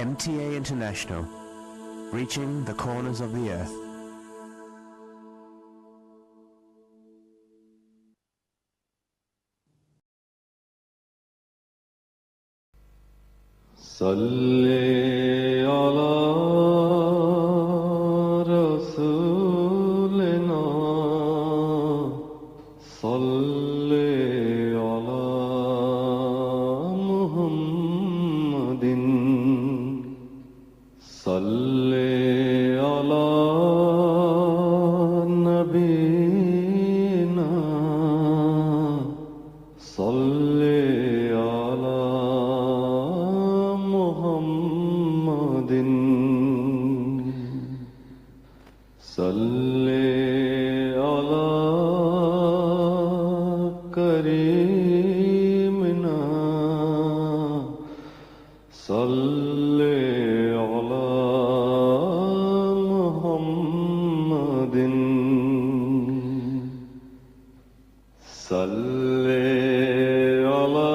MTA International, reaching the corners of the earth. صلی علی رسولنا صلی علی محمد صلی علی نبینا صلی علی محمد صلی علی کریمنا صلی علی محمد صلی علی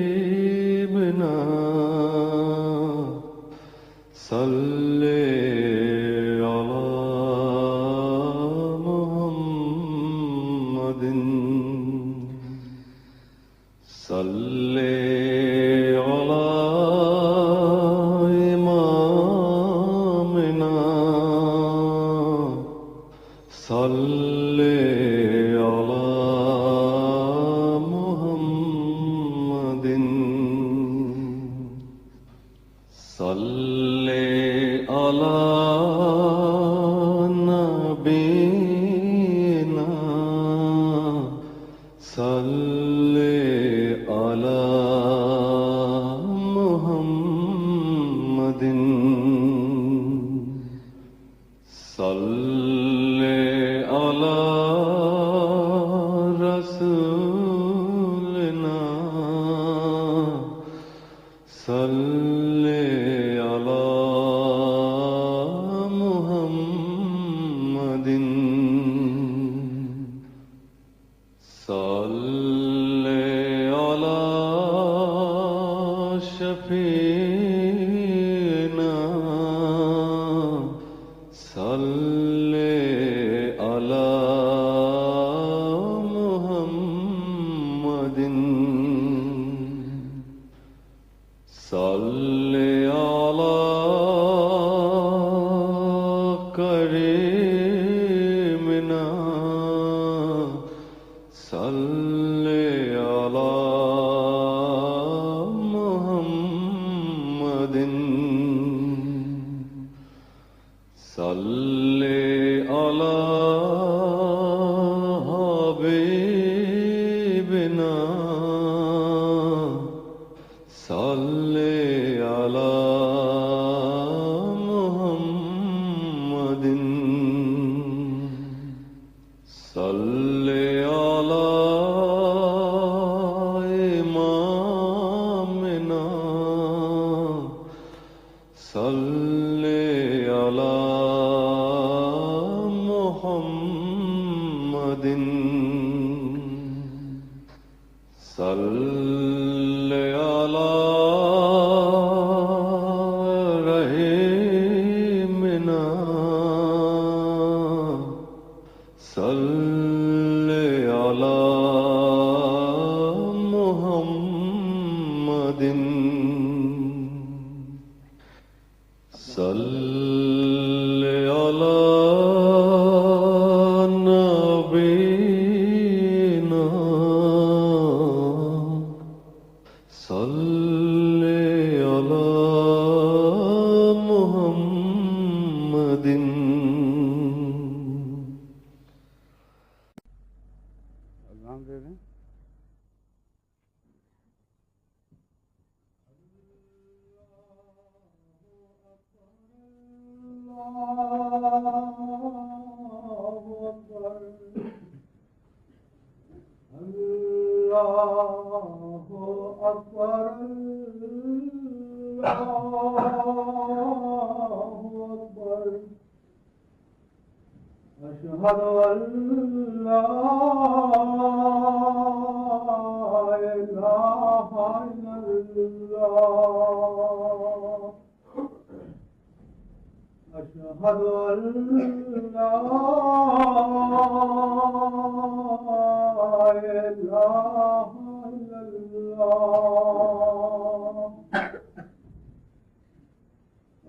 حبیبنا صلی علی محمد صلی علی امامنا صلی علی محمد صلی علی نبینا صلی علی محمد صلی علی رسولنا صلی علی محمد صلی علی شفیعنا صلی علی محمد صلی علی کریمنا صلی علی محمد صلی علی حبیبنا صلی علی محمد صلی علی امامنا صلی علی محمد صلی علی رحیمنا صلی علی محمد صلی علی نبینا صلی علی محمد اذان دے دیں. أشهد أن لا إله إلا الله أشهد أن لا إله إلا الله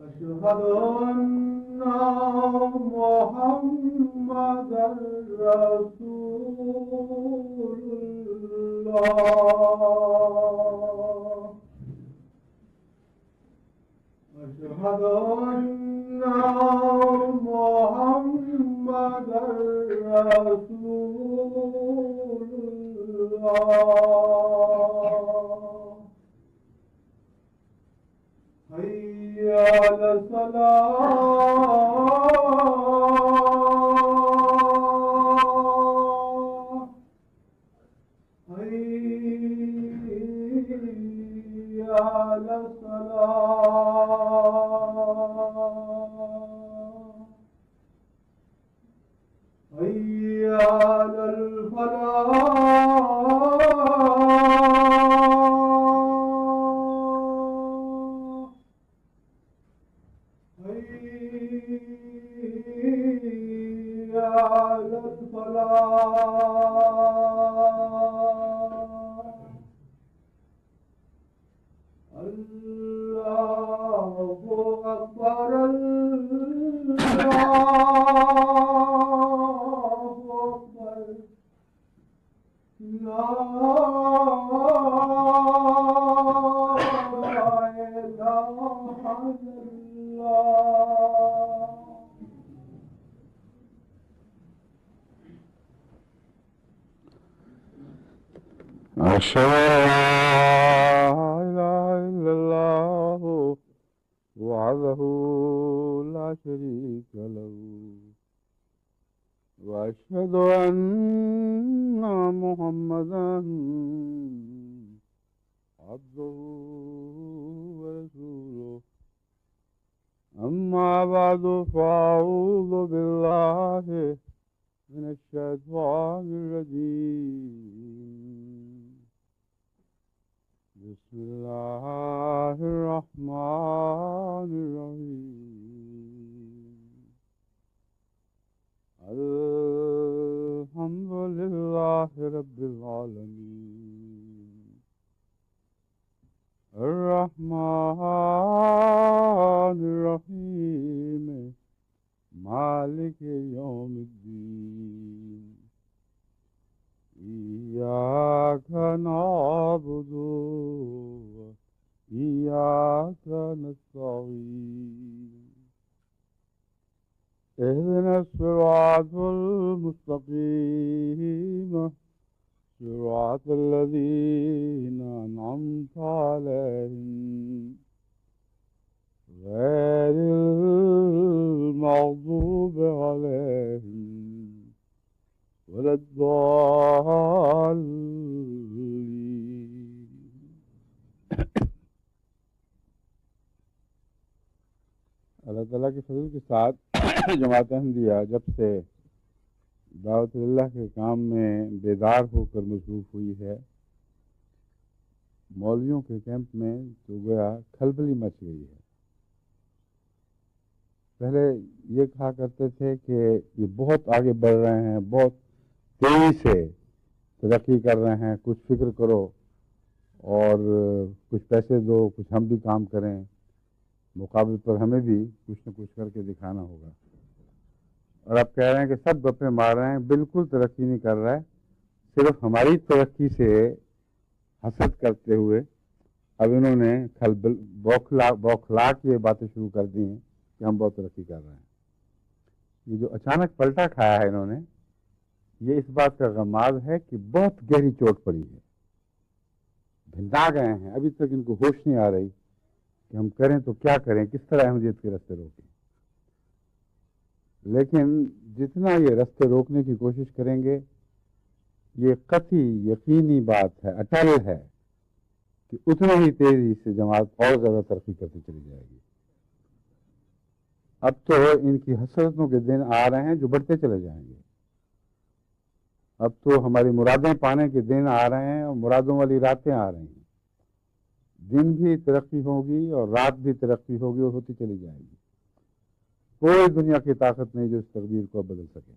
أشهد أن محمدا رسول الله أشهد أن محمدا رسول الله حي على الصلاة حي على الصلاة حي على الفلاح حي على الفلاح الله أكبر الله أكبر لا إله إلا الله أشهد أن لا إله إلا الله وحده لا شريك له وأشهد أن محمدا عبده ورسوله أما بعد فأعوذ بالله من الشيطان الرجيم بسم الله الرحمن الرحيم الحمد لله رب العالمين الرحمن الرحيم مالك يوم الدين إياك نعبد وإياك نستعين اهدنا الصراط المستقيم صراط الذين أنعمت عليهم غير المغضوب عليهم ولا الضالين اللہ تعالیٰ کے فضل کے ساتھ جماعت احمدیہ جب سے دعوت اللہ کے کام میں بیدار ہو کر مصروف ہوئی ہے، مولویوں کے کیمپ میں تو گویا کھلبلی مچ گئی ہے۔ پہلے یہ کہا کرتے تھے کہ یہ بہت آگے بڑھ رہے ہیں، بہت تیزی سے ترقی کر رہے ہیں، کچھ فکر کرو اور کچھ پیسے دو، کچھ ہم بھی کام کریں، مقابل پر ہمیں بھی کچھ نہ کچھ کر کے دکھانا ہوگا۔ اور آپ کہہ رہے ہیں کہ سب گپیں مار رہے ہیں، بالکل ترقی نہیں کر رہا ہے، صرف ہماری ترقی سے حسد کرتے ہوئے اب انہوں نے بوکھلا کے باتیں شروع کر دی ہیں کہ ہم بہت ترقی کر رہے ہیں۔ یہ جو اچانک پلٹا کھایا ہے انہوں نے، یہ اس بات کا غماز ہے کہ بہت گہری چوٹ پڑی ہے، بھندا گئے ہیں، ابھی تک ان کو ہوش نہیں آ رہی کہ ہم کریں تو کیا کریں، کس طرح احمدیت کے راستے روکیں۔ لیکن جتنا یہ راستے روکنے کی کوشش کریں گے، یہ قطعی یقینی بات ہے، اٹل ہے کہ اتنا ہی تیزی سے جماعت اور زیادہ ترقی کرتی چلی جائے گی۔ اب تو ان کی حسرتوں کے دن آ رہے ہیں جو بڑھتے چلے جائیں گے۔ اب تو ہماری مرادیں پانے کے دن آ رہے ہیں اور مرادوں والی راتیں آ رہی ہیں. دن بھی ترقی ہوگی اور رات بھی ترقی ہوگی اور ہوتی چلی جائے گی. کوئی دنیا کی طاقت نہیں جو اس تقدیر کو بدل سکے.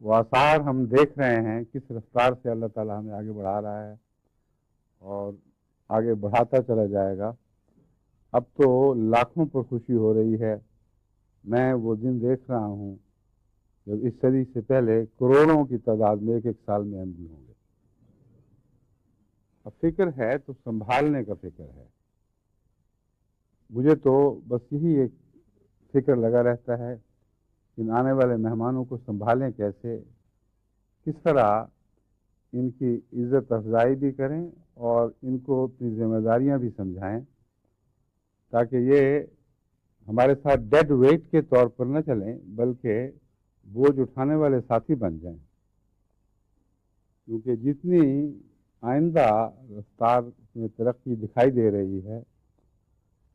وہ آثار ہم دیکھ رہے ہیں کس رفتار سے اللہ تعالیٰ ہمیں آگے بڑھا رہا ہے اور آگے بڑھاتا چلا جائے گا. اب تو لاکھوں پر خوشی ہو رہی ہے. میں وہ دن دیکھ رہا ہوں جب اس صدی سے پہلے کروڑوں کی تعداد میں ایک سال میں احمدی ہوں گے. اب فکر ہے تو سنبھالنے کا فکر ہے. مجھے تو بس یہی ایک فکر لگا رہتا ہے کہ ان آنے والے مہمانوں کو سنبھالیں کیسے, کس طرح ان کی عزت افزائی بھی کریں اور ان کو اپنی ذمہ داریاں بھی سمجھائیں, تاکہ یہ ہمارے ساتھ ڈیڈ ویٹ کے طور پر نہ چلیں بلکہ بوجھ اٹھانے والے ساتھی بن جائیں. کیونکہ جتنی آئندہ رفتار میں ترقی دکھائی دے رہی ہے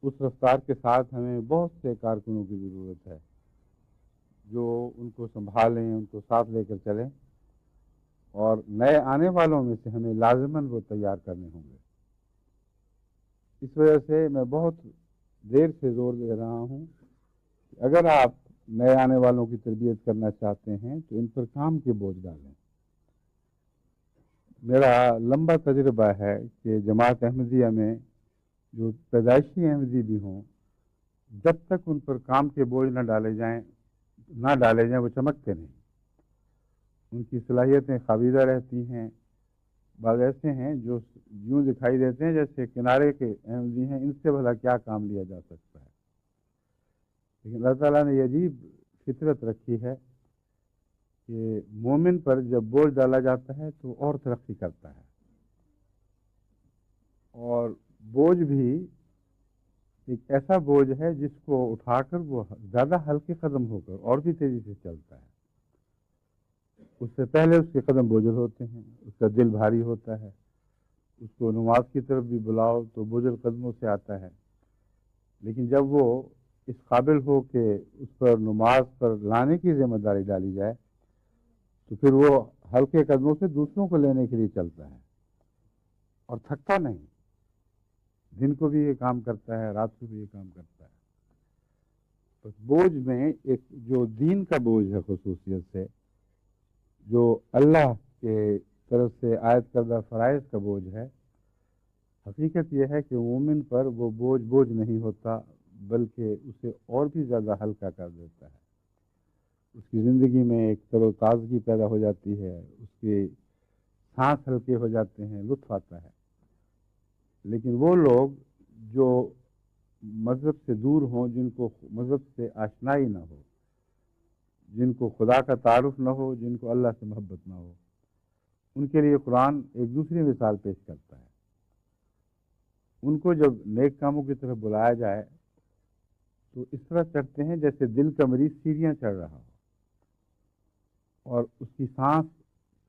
اس رفتار کے ساتھ ہمیں بہت سے کارکنوں کی ضرورت ہے جو ان کو سنبھالیں, ان کو ساتھ لے کر چلیں, اور نئے آنے والوں میں سے ہمیں لازماً وہ تیار کرنے ہوں گے. اس وجہ سے میں بہت دیر سے زور دے رہا ہوں کہ اگر آپ نئے آنے والوں کی تربیت کرنا چاہتے ہیں تو ان پر کام کے بوجھ ڈالیں. میرا لمبا تجربہ ہے کہ جماعت احمدیہ میں جو پیدائشی احمدی بھی ہوں, جب تک ان پر کام کے بوجھ نہ ڈالے جائیں وہ چمکتے نہیں. ان کی صلاحیتیں خابیدہ رہتی ہیں. بعض ایسے ہیں جو یوں دکھائی دیتے ہیں جیسے کنارے کے احمدی ہیں, ان سے بھلا کیا کام لیا جا سکتا ہے. لیکن اللہ تعالیٰ نے یہ عجیب فطرت رکھی ہے کہ مومن پر جب بوجھ ڈالا جاتا ہے تو اور ترقی کرتا ہے, اور بوجھ بھی ایک ایسا بوجھ ہے جس کو اٹھا کر وہ زیادہ ہلکے قدم ہو کر اور بھی تیزی سے چلتا ہے. اس سے پہلے اس کے قدم بوجھل ہوتے ہیں, اس کا دل بھاری ہوتا ہے. اس کو نماز کی طرف بھی بلاؤ تو بوجھل قدموں سے آتا ہے. لیکن جب وہ اس قابل ہو کہ اس پر نماز پر لانے کی ذمہ داری ڈالی جائے تو پھر وہ ہلکے قدموں سے دوسروں کو لینے کے لیے چلتا ہے اور تھکتا نہیں. دن کو بھی یہ کام کرتا ہے, رات کو بھی یہ کام کرتا ہے. بس بوجھ میں ایک جو دین کا بوجھ ہے خصوصیت سے, جو اللہ کے طرف سے عائد کردہ فرائض کا بوجھ ہے, حقیقت یہ ہے کہ مومن پر وہ بوجھ نہیں ہوتا بلکہ اسے اور بھی زیادہ ہلکا کر دیتا ہے. اس کی زندگی میں ایک تر و تازگی پیدا ہو جاتی ہے, اس کے سانس ہلکے ہو جاتے ہیں, لطف آتا ہے. لیکن وہ لوگ جو مذہب سے دور ہوں, جن کو مذہب سے آشنائی نہ ہو, جن کو خدا کا تعارف نہ ہو, جن کو اللہ سے محبت نہ ہو, ان کے لیے قرآن ایک دوسری مثال پیش کرتا ہے. ان کو جب نیک کاموں کی طرف بلایا جائے تو اس طرح چڑھتے ہیں جیسے دل کا مریض سیڑھیاں چڑھ رہا ہو اور اس کی سانس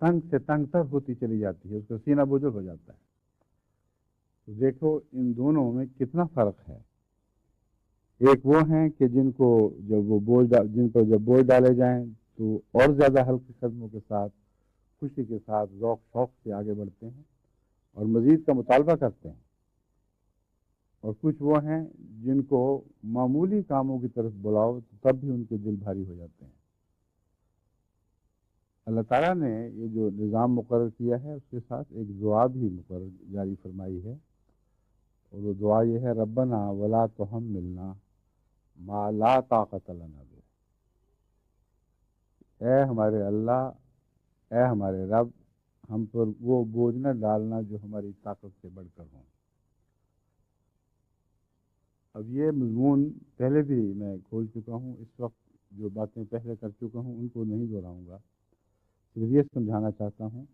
تنگ سے تنگ تر ہوتی چلی جاتی ہے, اس کا سینہ بزرگ ہو جاتا ہے. تو دیکھو ان دونوں میں کتنا فرق ہے. ایک وہ ہیں کہ جن پر جب بوجھ ڈالے جائیں تو اور زیادہ ہلکے قدموں کے ساتھ, خوشی کے ساتھ, ذوق شوق سے آگے بڑھتے ہیں اور مزید کا مطالبہ کرتے ہیں. اور کچھ وہ ہیں جن کو معمولی کاموں کی طرف بلاؤ تو تب بھی ان کے دل بھاری ہو جاتے ہیں. اللہ تعالیٰ نے یہ جو نظام مقرر کیا ہے اس کے ساتھ ایک دعا بھی مقرر جاری فرمائی ہے, اور وہ دعا یہ ہے, ربنا ولا تحملنا ما لا طاقت لنا بہ. اے ہمارے اللہ, اے ہمارے رب, ہم پر وہ بوجھ نہ ڈالنا جو ہماری طاقت سے بڑھ کر ہوں. اب یہ مضمون پہلے بھی میں کھول چکا ہوں, اس وقت جو باتیں پہلے کر چکا ہوں ان کو نہیں دہراؤں گا. صرف یہ سمجھانا چاہتا ہوں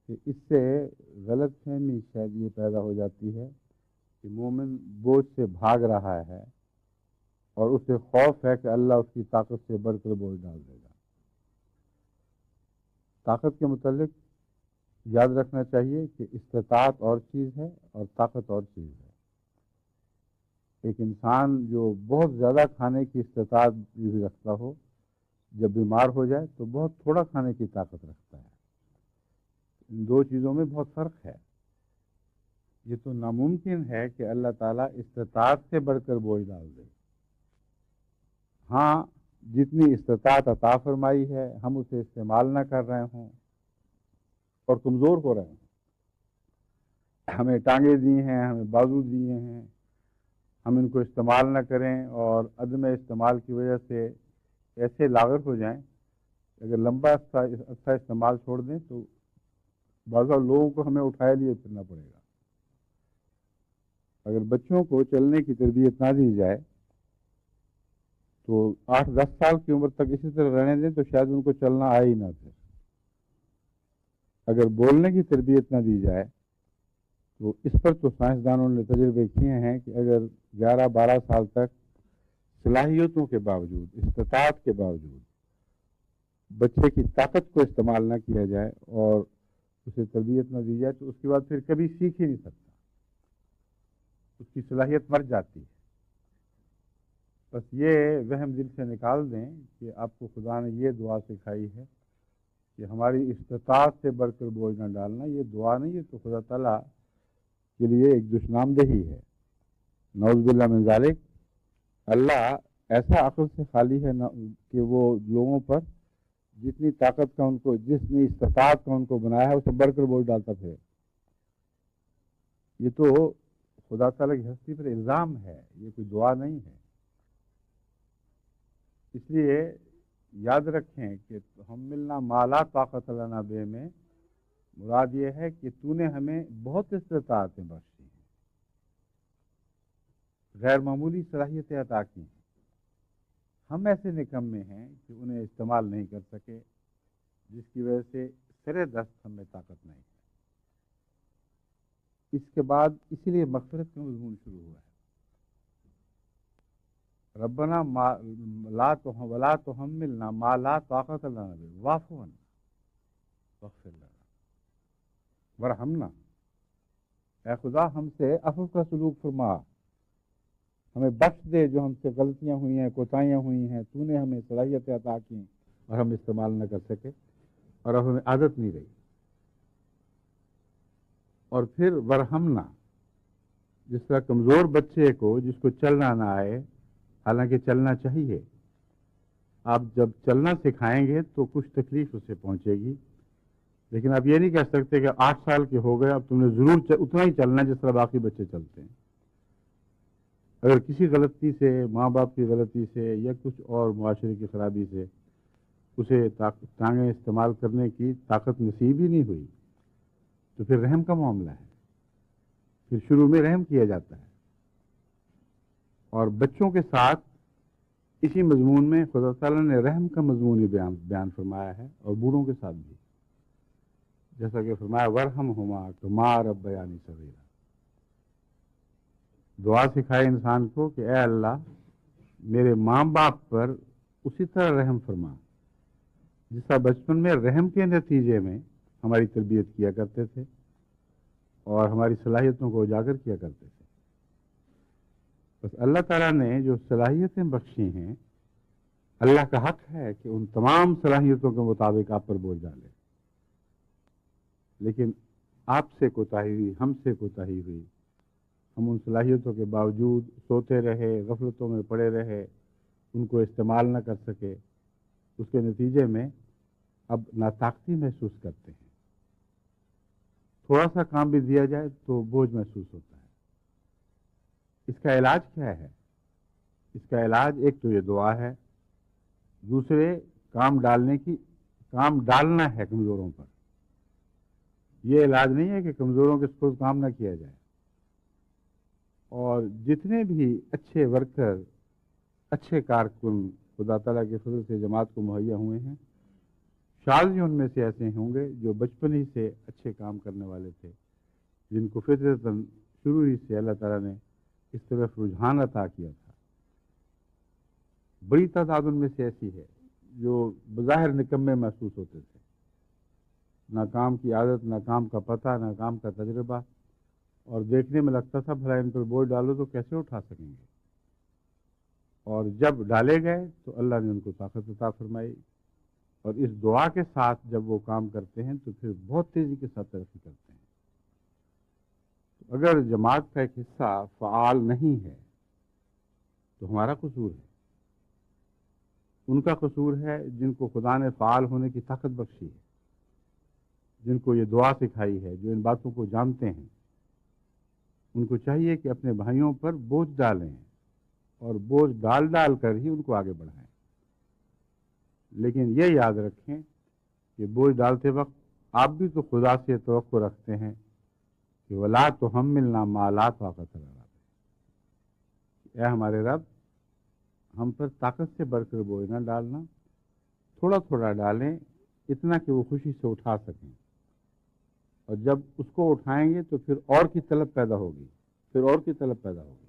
کہ اس سے غلط فہمی شاید یہ پیدا ہو جاتی ہے کہ مومن بوجھ سے بھاگ رہا ہے اور اسے خوف ہے کہ اللہ اس کی طاقت سے بڑھ کر بوجھ ڈال دے گا. طاقت کے متعلق یاد رکھنا چاہیے کہ استطاعت اور چیز ہے اور طاقت اور چیز ہے. ایک انسان جو بہت زیادہ کھانے کی استطاعت بھی رکھتا ہو, جب بیمار ہو جائے تو بہت تھوڑا کھانے کی طاقت رکھتا ہے. ان دو چیزوں میں بہت فرق ہے. یہ تو ناممکن ہے کہ اللہ تعالیٰ استطاعت سے بڑھ کر بوجھ ڈال دے. ہاں، جتنی استطاعت عطا فرمائی ہے ہم اسے استعمال نہ کر رہے ہوں اور کمزور ہو رہے ہیں. ہمیں ٹانگیں دی ہیں، ہمیں بازو دیے ہیں، ہم ان کو استعمال نہ کریں اور عدم استعمال کی وجہ سے ایسے لاغر ہو جائیں کہ اگر لمبا عرصہ استعمال چھوڑ دیں تو بعض لوگوں کو ہمیں اٹھائے لیے پھرنا پڑے گا. اگر بچوں کو چلنے کی تربیت نہ دی جائے تو 8-10 سال کی عمر تک اسی طرح رہنے دیں تو شاید ان کو چلنا آئے ہی نہ. پھر اگر بولنے کی تربیت نہ دی جائے تو اس پر تو سائنسدانوں نے تجربے کیے ہیں کہ اگر 11-12 سال تک صلاحیتوں کے باوجود، استطاعت کے باوجود بچے کی طاقت کو استعمال نہ کیا جائے اور اسے تربیت نہ دی جائے تو اس کے بعد پھر کبھی سیکھ ہی نہیں سکتا، اس کی صلاحیت مر جاتی ہے. بس یہ وہم دل سے نکال دیں کہ آپ کو خدا نے یہ دعا سکھائی ہے کہ ہماری استطاعت سے بڑھ کر بوجھ نہ ڈالنا. یہ دعا نہیں ہے تو خدا تعالیٰ کے لیے ایک دشنامدہی ہے. نعوذ باللہ من ذالک. اللہ ایسا عقل سے خالی ہے کہ وہ لوگوں پر جتنی طاقت کا ان کو، جتنی استطاعت کا ان کو بنایا ہے اسے بڑھ کر بوجھ ڈالتا پھر. یہ تو خدا تعالیٰ کی ہستی پر الزام ہے، یہ کوئی دعا نہیں ہے. اس لیے یاد رکھیں کہ ہم ملنا مالا طاقت لنا بے میں مراد یہ ہے کہ تو نے ہمیں بہت استطاعتیں بخشی ہیں، غیر معمولی صلاحیتیں عطا کی ہیں. ہم ایسے نکمے ہیں کہ انہیں استعمال نہیں کر سکے، جس کی وجہ سے سرے دست ہم میں طاقت نہیں ہے. اس کے بعد اسی لیے مغفرت کا مضمون شروع ہوا ہے. ربنا ولا تحملنا ما لا طاقت لنا به واعف عنا واغفر لنا ورحمنا. اے خدا ہم سے عفو کا سلوک فرما، ہمیں بخش دے جو ہم سے غلطیاں ہوئی ہیں، کوتاہیاں ہوئی ہیں. تو نے ہمیں صلاحیتیں عطا کی اور ہم استعمال نہ کر سکے اور اب ہمیں عادت نہیں رہی. اور پھر ورحمنا، جس طرح کمزور بچے کو جس کو چلنا نہ آئے، حالانکہ چلنا چاہیے، آپ جب چلنا سکھائیں گے تو کچھ تکلیف اسے پہنچے گی، لیکن آپ یہ نہیں کہہ سکتے کہ 8 سال کے ہو گئے اب تم نے ضرور اتنا ہی چلنا جس طرح باقی بچے چلتے ہیں. اگر کسی غلطی سے، ماں باپ کی غلطی سے یا کچھ اور معاشرے کی خرابی سے اسے ٹانگیں استعمال کرنے کی طاقت نصیب ہی نہیں ہوئی تو پھر رحم کا معاملہ ہے. پھر شروع میں رحم کیا جاتا ہے. اور بچوں کے ساتھ اسی مضمون میں خدا تعالیٰ نے رحم کا مضمون ہی بیان فرمایا ہے، اور بوڑھوں کے ساتھ بھی، جیسا کہ فرمایا ورحمہما کما ربیانی صغیرا. دعا سکھائے انسان کو کہ اے اللہ میرے ماں باپ پر اسی طرح رحم فرما جس طرح بچپن میں رحم کے نتیجے میں ہماری تربیت کیا کرتے تھے اور ہماری صلاحیتوں کو اجاگر کیا کرتے تھے. بس اللہ تعالیٰ نے جو صلاحیتیں بخشی ہیں، اللہ کا حق ہے کہ ان تمام صلاحیتوں کے مطابق آپ پر بوجھ ڈالے. لیکن آپ سے کوتاہی ہوئی، ہم سے کوتاہی ہوئی، ہم ان صلاحیتوں کے باوجود سوتے رہے، غفلتوں میں پڑے رہے، ان کو استعمال نہ کر سکے. اس کے نتیجے میں اب ناطاقتی محسوس کرتے ہیں. تھوڑا سا کام بھی دیا جائے تو بوجھ محسوس ہوتا ہے. اس کا علاج کیا ہے؟ اس کا علاج ایک تو یہ دعا ہے، دوسرے کام ڈالنا ہے کمزوروں پر. یہ علاج نہیں ہے کہ کمزوروں کے سپرد کام نہ کیا جائے. اور جتنے بھی اچھے ورکر، اچھے کارکن خدا تعالیٰ کے فضل سے جماعت کو مہیا ہوئے ہیں، شاید ہی ان میں سے ایسے ہوں گے جو بچپن ہی سے اچھے کام کرنے والے تھے، جن کو فطرتاً شروع ہی سے اللہ تعالیٰ نے اس طرف رجحان عطا کیا تھا. بڑی تعداد ان میں سے ایسی ہے جو بظاہر نکمے محسوس ہوتے تھے، نہ کام کی عادت، نہ کام کا پتہ، نہ کام کا تجربہ، اور دیکھنے میں لگتا تھا بھلا ان پر بوجھ ڈالو تو کیسے اٹھا سکیں گے. اور جب ڈالے گئے تو اللہ نے ان کو طاقت عطا فرمائی، اور اس دعا کے ساتھ جب وہ کام کرتے ہیں تو پھر بہت تیزی کے ساتھ ترقی کرتے ہیں۔ اگر جماعت کا ایک حصہ فعال نہیں ہے تو ہمارا قصور ہے، ان کا قصور ہے جن کو خدا نے فعال ہونے کی طاقت بخشی ہے، جن کو یہ دعا سکھائی ہے، جو ان باتوں کو جانتے ہیں۔ ان کو چاہیے کہ اپنے بھائیوں پر بوجھ ڈالیں اور بوجھ ڈال ڈال کر ہی ان کو آگے بڑھائیں، لیکن یہ یاد رکھیں کہ بوجھ ڈالتے وقت آپ بھی تو خدا سے توقع رکھتے ہیں کہ ولا تحملنا ما لا طاقت لنا بہ، اے ہمارے رب ہم پر طاقت سے بڑھ کر بوجھ نہ ڈالنا، تھوڑا تھوڑا ڈالیں، اتنا کہ وہ خوشی سے اٹھا سکیں، اور جب اس کو اٹھائیں گے تو پھر اور کی طلب پیدا ہوگی، پھر اور کی طلب پیدا ہوگی۔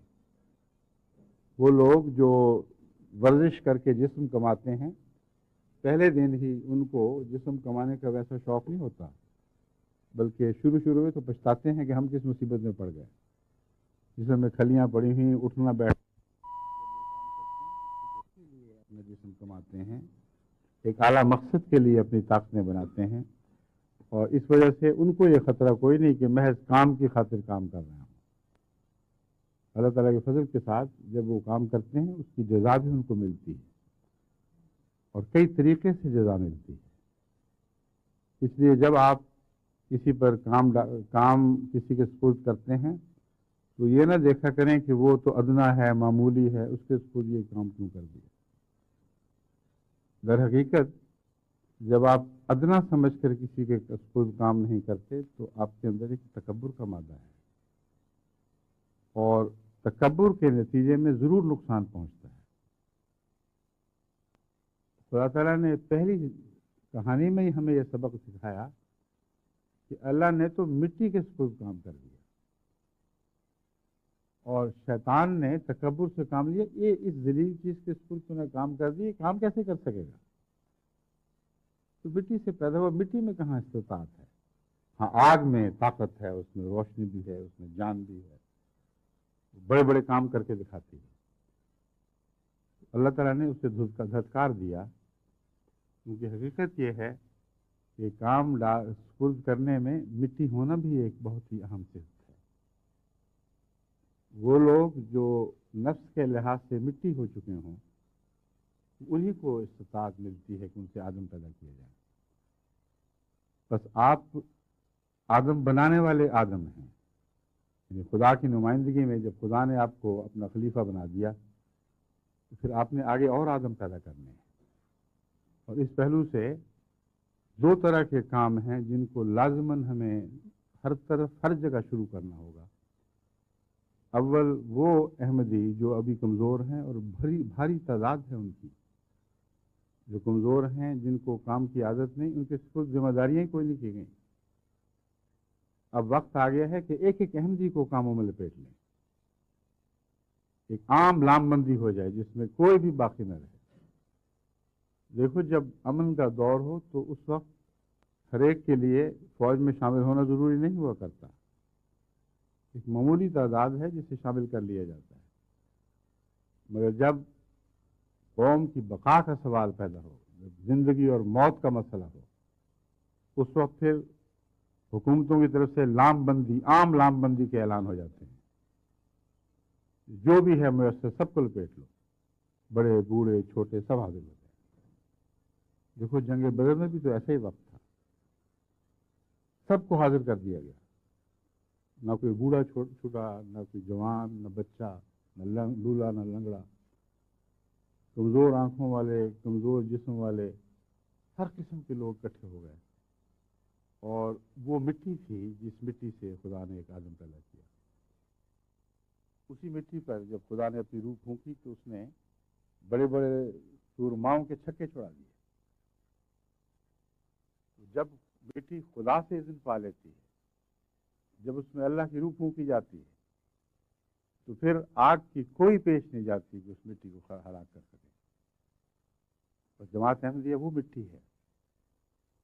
وہ لوگ جو ورزش کر کے جسم کماتے ہیں، پہلے دن ہی ان کو جسم کمانے کا ویسا شوق نہیں ہوتا، بلکہ شروع میں تو پچھتاتے ہیں کہ ہم کس مصیبت میں پڑ گئے، جسم میں کھلیاں پڑی ہوئی، اٹھنا بیٹھنا، اپنا جسم کماتے ہیں، ایک اعلیٰ مقصد کے لیے اپنی طاقتیں بناتے ہیں، اور اس وجہ سے ان کو یہ خطرہ کوئی نہیں کہ محض کام کی خاطر کام کر رہے ہیں۔ اللہ تعالیٰ کے فضل کے ساتھ جب وہ کام کرتے ہیں اس کی جزا بھی ان کو ملتی ہے، اور کئی طریقے سے جزا ملتی ہے۔ اس لیے جب آپ کسی پر کام کسی کے سپرد کرتے ہیں تو یہ نہ دیکھا کریں کہ وہ تو ادنا ہے، معمولی ہے، اس کے سپرد یہ کام کیوں کر دیا۔ در حقیقت جب آپ ادنا سمجھ کر کسی کے سپرد کام نہیں کرتے تو آپ کے اندر ایک تکبر کا مادہ ہے، اور تکبر کے نتیجے میں ضرور نقصان پہنچتا ہے۔ خدا تعالیٰ نے پہلی کہانی میں ہی ہمیں یہ سبق سکھایا کہ اللہ نے تو مٹی کے سپرد کام کر دیا، اور شیطان نے تکبر سے کام لیا، یہ اس ذلیل چیز کے سپرد تو نے کام کر دیا، کام کیسے کر سکے گا؟ تو مٹی سے پیدا ہوا، مٹی میں کہاں استطاعت ہے؟ ہاں، آگ میں طاقت ہے، اس میں روشنی بھی ہے، اس میں جان بھی ہے، بڑے بڑے کام کر کے دکھاتی ہے۔ اللہ تعالیٰ نے اسے دھتکار دیا، کیونکہ حقیقت یہ ہے کہ کام سپرد کرنے میں مٹی ہونا بھی ایک بہت ہی اہم صفت ہے۔ وہ لوگ جو نفس کے لحاظ سے مٹی ہو چکے ہوں، انہی کو استطاعت ملتی ہے کہ ان سے آدم پیدا کیا جائے۔ بس آپ آدم بنانے والے آدم ہیں، یعنی خدا کی نمائندگی میں جب خدا نے آپ کو اپنا خلیفہ بنا دیا تو پھر آپ نے آگے اور آدم پیدا کرنے ہیں، اور اس پہلو سے دو طرح کے کام ہیں جن کو لازماً ہمیں ہر طرف ہر جگہ شروع کرنا ہوگا۔ اول وہ احمدی جو ابھی کمزور ہیں، اور بھاری تعداد ہے ان کی جو کمزور ہیں، جن کو کام کی عادت نہیں، ان کے سپرد ذمہ داریاں کوئی نہیں کی گئیں۔ اب وقت آ گیا ہے کہ ایک ایک احمدی کو کاموں میں لپیٹ لیں، ایک عام لام بندی ہو جائے جس میں کوئی بھی باقی نہ رہے۔ دیکھو، جب امن کا دور ہو تو اس وقت ہر ایک کے لیے فوج میں شامل ہونا ضروری نہیں ہوا کرتا، ایک معمولی تعداد ہے جسے شامل کر لیا جاتا ہے، مگر جب قوم کی بقا کا سوال پیدا ہو، جب زندگی اور موت کا مسئلہ ہو، اس وقت پھر حکومتوں کی طرف سے لام بندی، عام لام بندی کے اعلان ہو جاتے ہیں، جو بھی ہے میسر سب کو لپیٹ لو، بڑے بوڑھے چھوٹے سب حاضر ہوتے ہیں۔ دیکھو، جنگ بدر میں بھی تو ایسا ہی وقت تھا، سب کو حاضر کر دیا گیا، نہ کوئی بوڑھا چھوٹا، نہ کوئی جوان، نہ بچہ، نہ لولا، نہ لنگڑا، کمزور آنکھوں والے، کمزور جسم والے، ہر قسم کے لوگ اکٹھے ہو گئے، اور وہ مٹی تھی جس مٹی سے خدا نے ایک آدم پیدا کیا۔ اسی مٹی پر جب خدا نے اپنی روح پھونکی تو اس نے بڑے بڑے سورماؤں کے چھکے چھڑا دیے۔ جب مٹی خدا سے اذن پا لیتی ہے، جب اس میں اللہ کی روح پھونکی جاتی ہے، تو پھر آگ کی کوئی پیش نہیں جاتی کہ اس مٹی کو ہلاک کر سکے۔ اور جماعت احمدیہ وہ مٹی ہے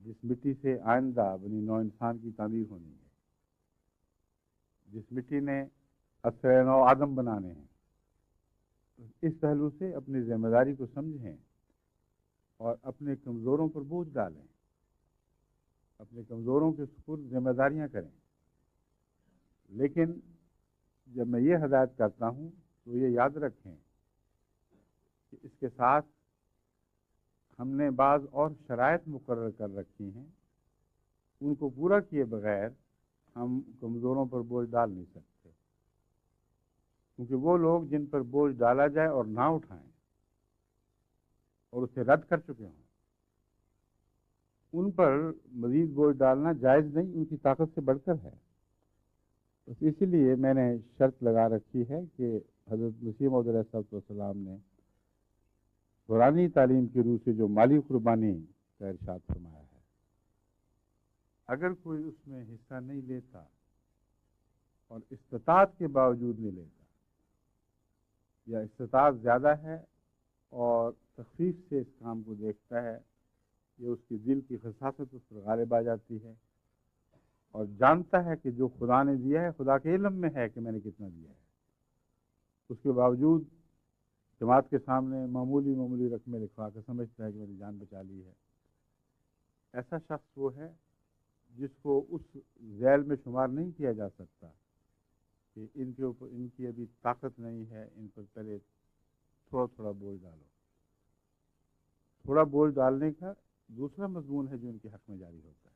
جس مٹی سے آئندہ بنی نوع انسان کی تعمیر ہونی ہے، جس مٹی نے اثر نو آدم بنانے ہیں، اس پہلو سے اپنی ذمہ داری کو سمجھیں اور اپنے کمزوروں پر بوجھ ڈالیں، اپنے کمزوروں کے سپرد ذمہ داریاں کریں۔ لیکن جب میں یہ ہدایت کرتا ہوں تو یہ یاد رکھیں کہ اس کے ساتھ ہم نے بعض اور شرائط مقرر کر رکھی ہیں، ان کو پورا کیے بغیر ہم کمزوروں پر بوجھ ڈال نہیں سکتے، کیونکہ وہ لوگ جن پر بوجھ ڈالا جائے اور نہ اٹھائیں اور اسے رد کر چکے ہوں، ان پر مزید بوجھ ڈالنا جائز نہیں، ان کی طاقت سے بڑھ کر ہے۔ بس اسی لیے میں نے شرط لگا رکھی ہے کہ حضرت مسیح موعود علیہ السلام نے قرآنی تعلیم کی روح سے جو مالی قربانی کا ارشاد فرمایا ہے، اگر کوئی اس میں حصہ نہیں لیتا اور استطاعت کے باوجود نہیں لیتا، یا استطاعت زیادہ ہے اور تخفیف سے اس کام کو دیکھتا ہے، یہ اس کی دل کی خساست اس پر غالب آ جاتی ہے، اور جانتا ہے کہ جو خدا نے دیا ہے خدا کے علم میں ہے کہ میں نے کتنا دیا ہے، اس کے باوجود جماعت کے سامنے معمولی رقمیں لکھوا کر سمجھتا ہے کہ میری جان بچا لی ہے، ایسا شخص وہ ہے جس کو اس ذیل میں شمار نہیں کیا جا سکتا کہ ان کے اوپر ان کی ابھی طاقت نہیں ہے، ان پر پہلے تھوڑا بوجھ ڈالو۔ تھوڑا بوجھ ڈالنے کا دوسرا مضمون ہے جو ان کے حق میں جاری ہوتا ہے۔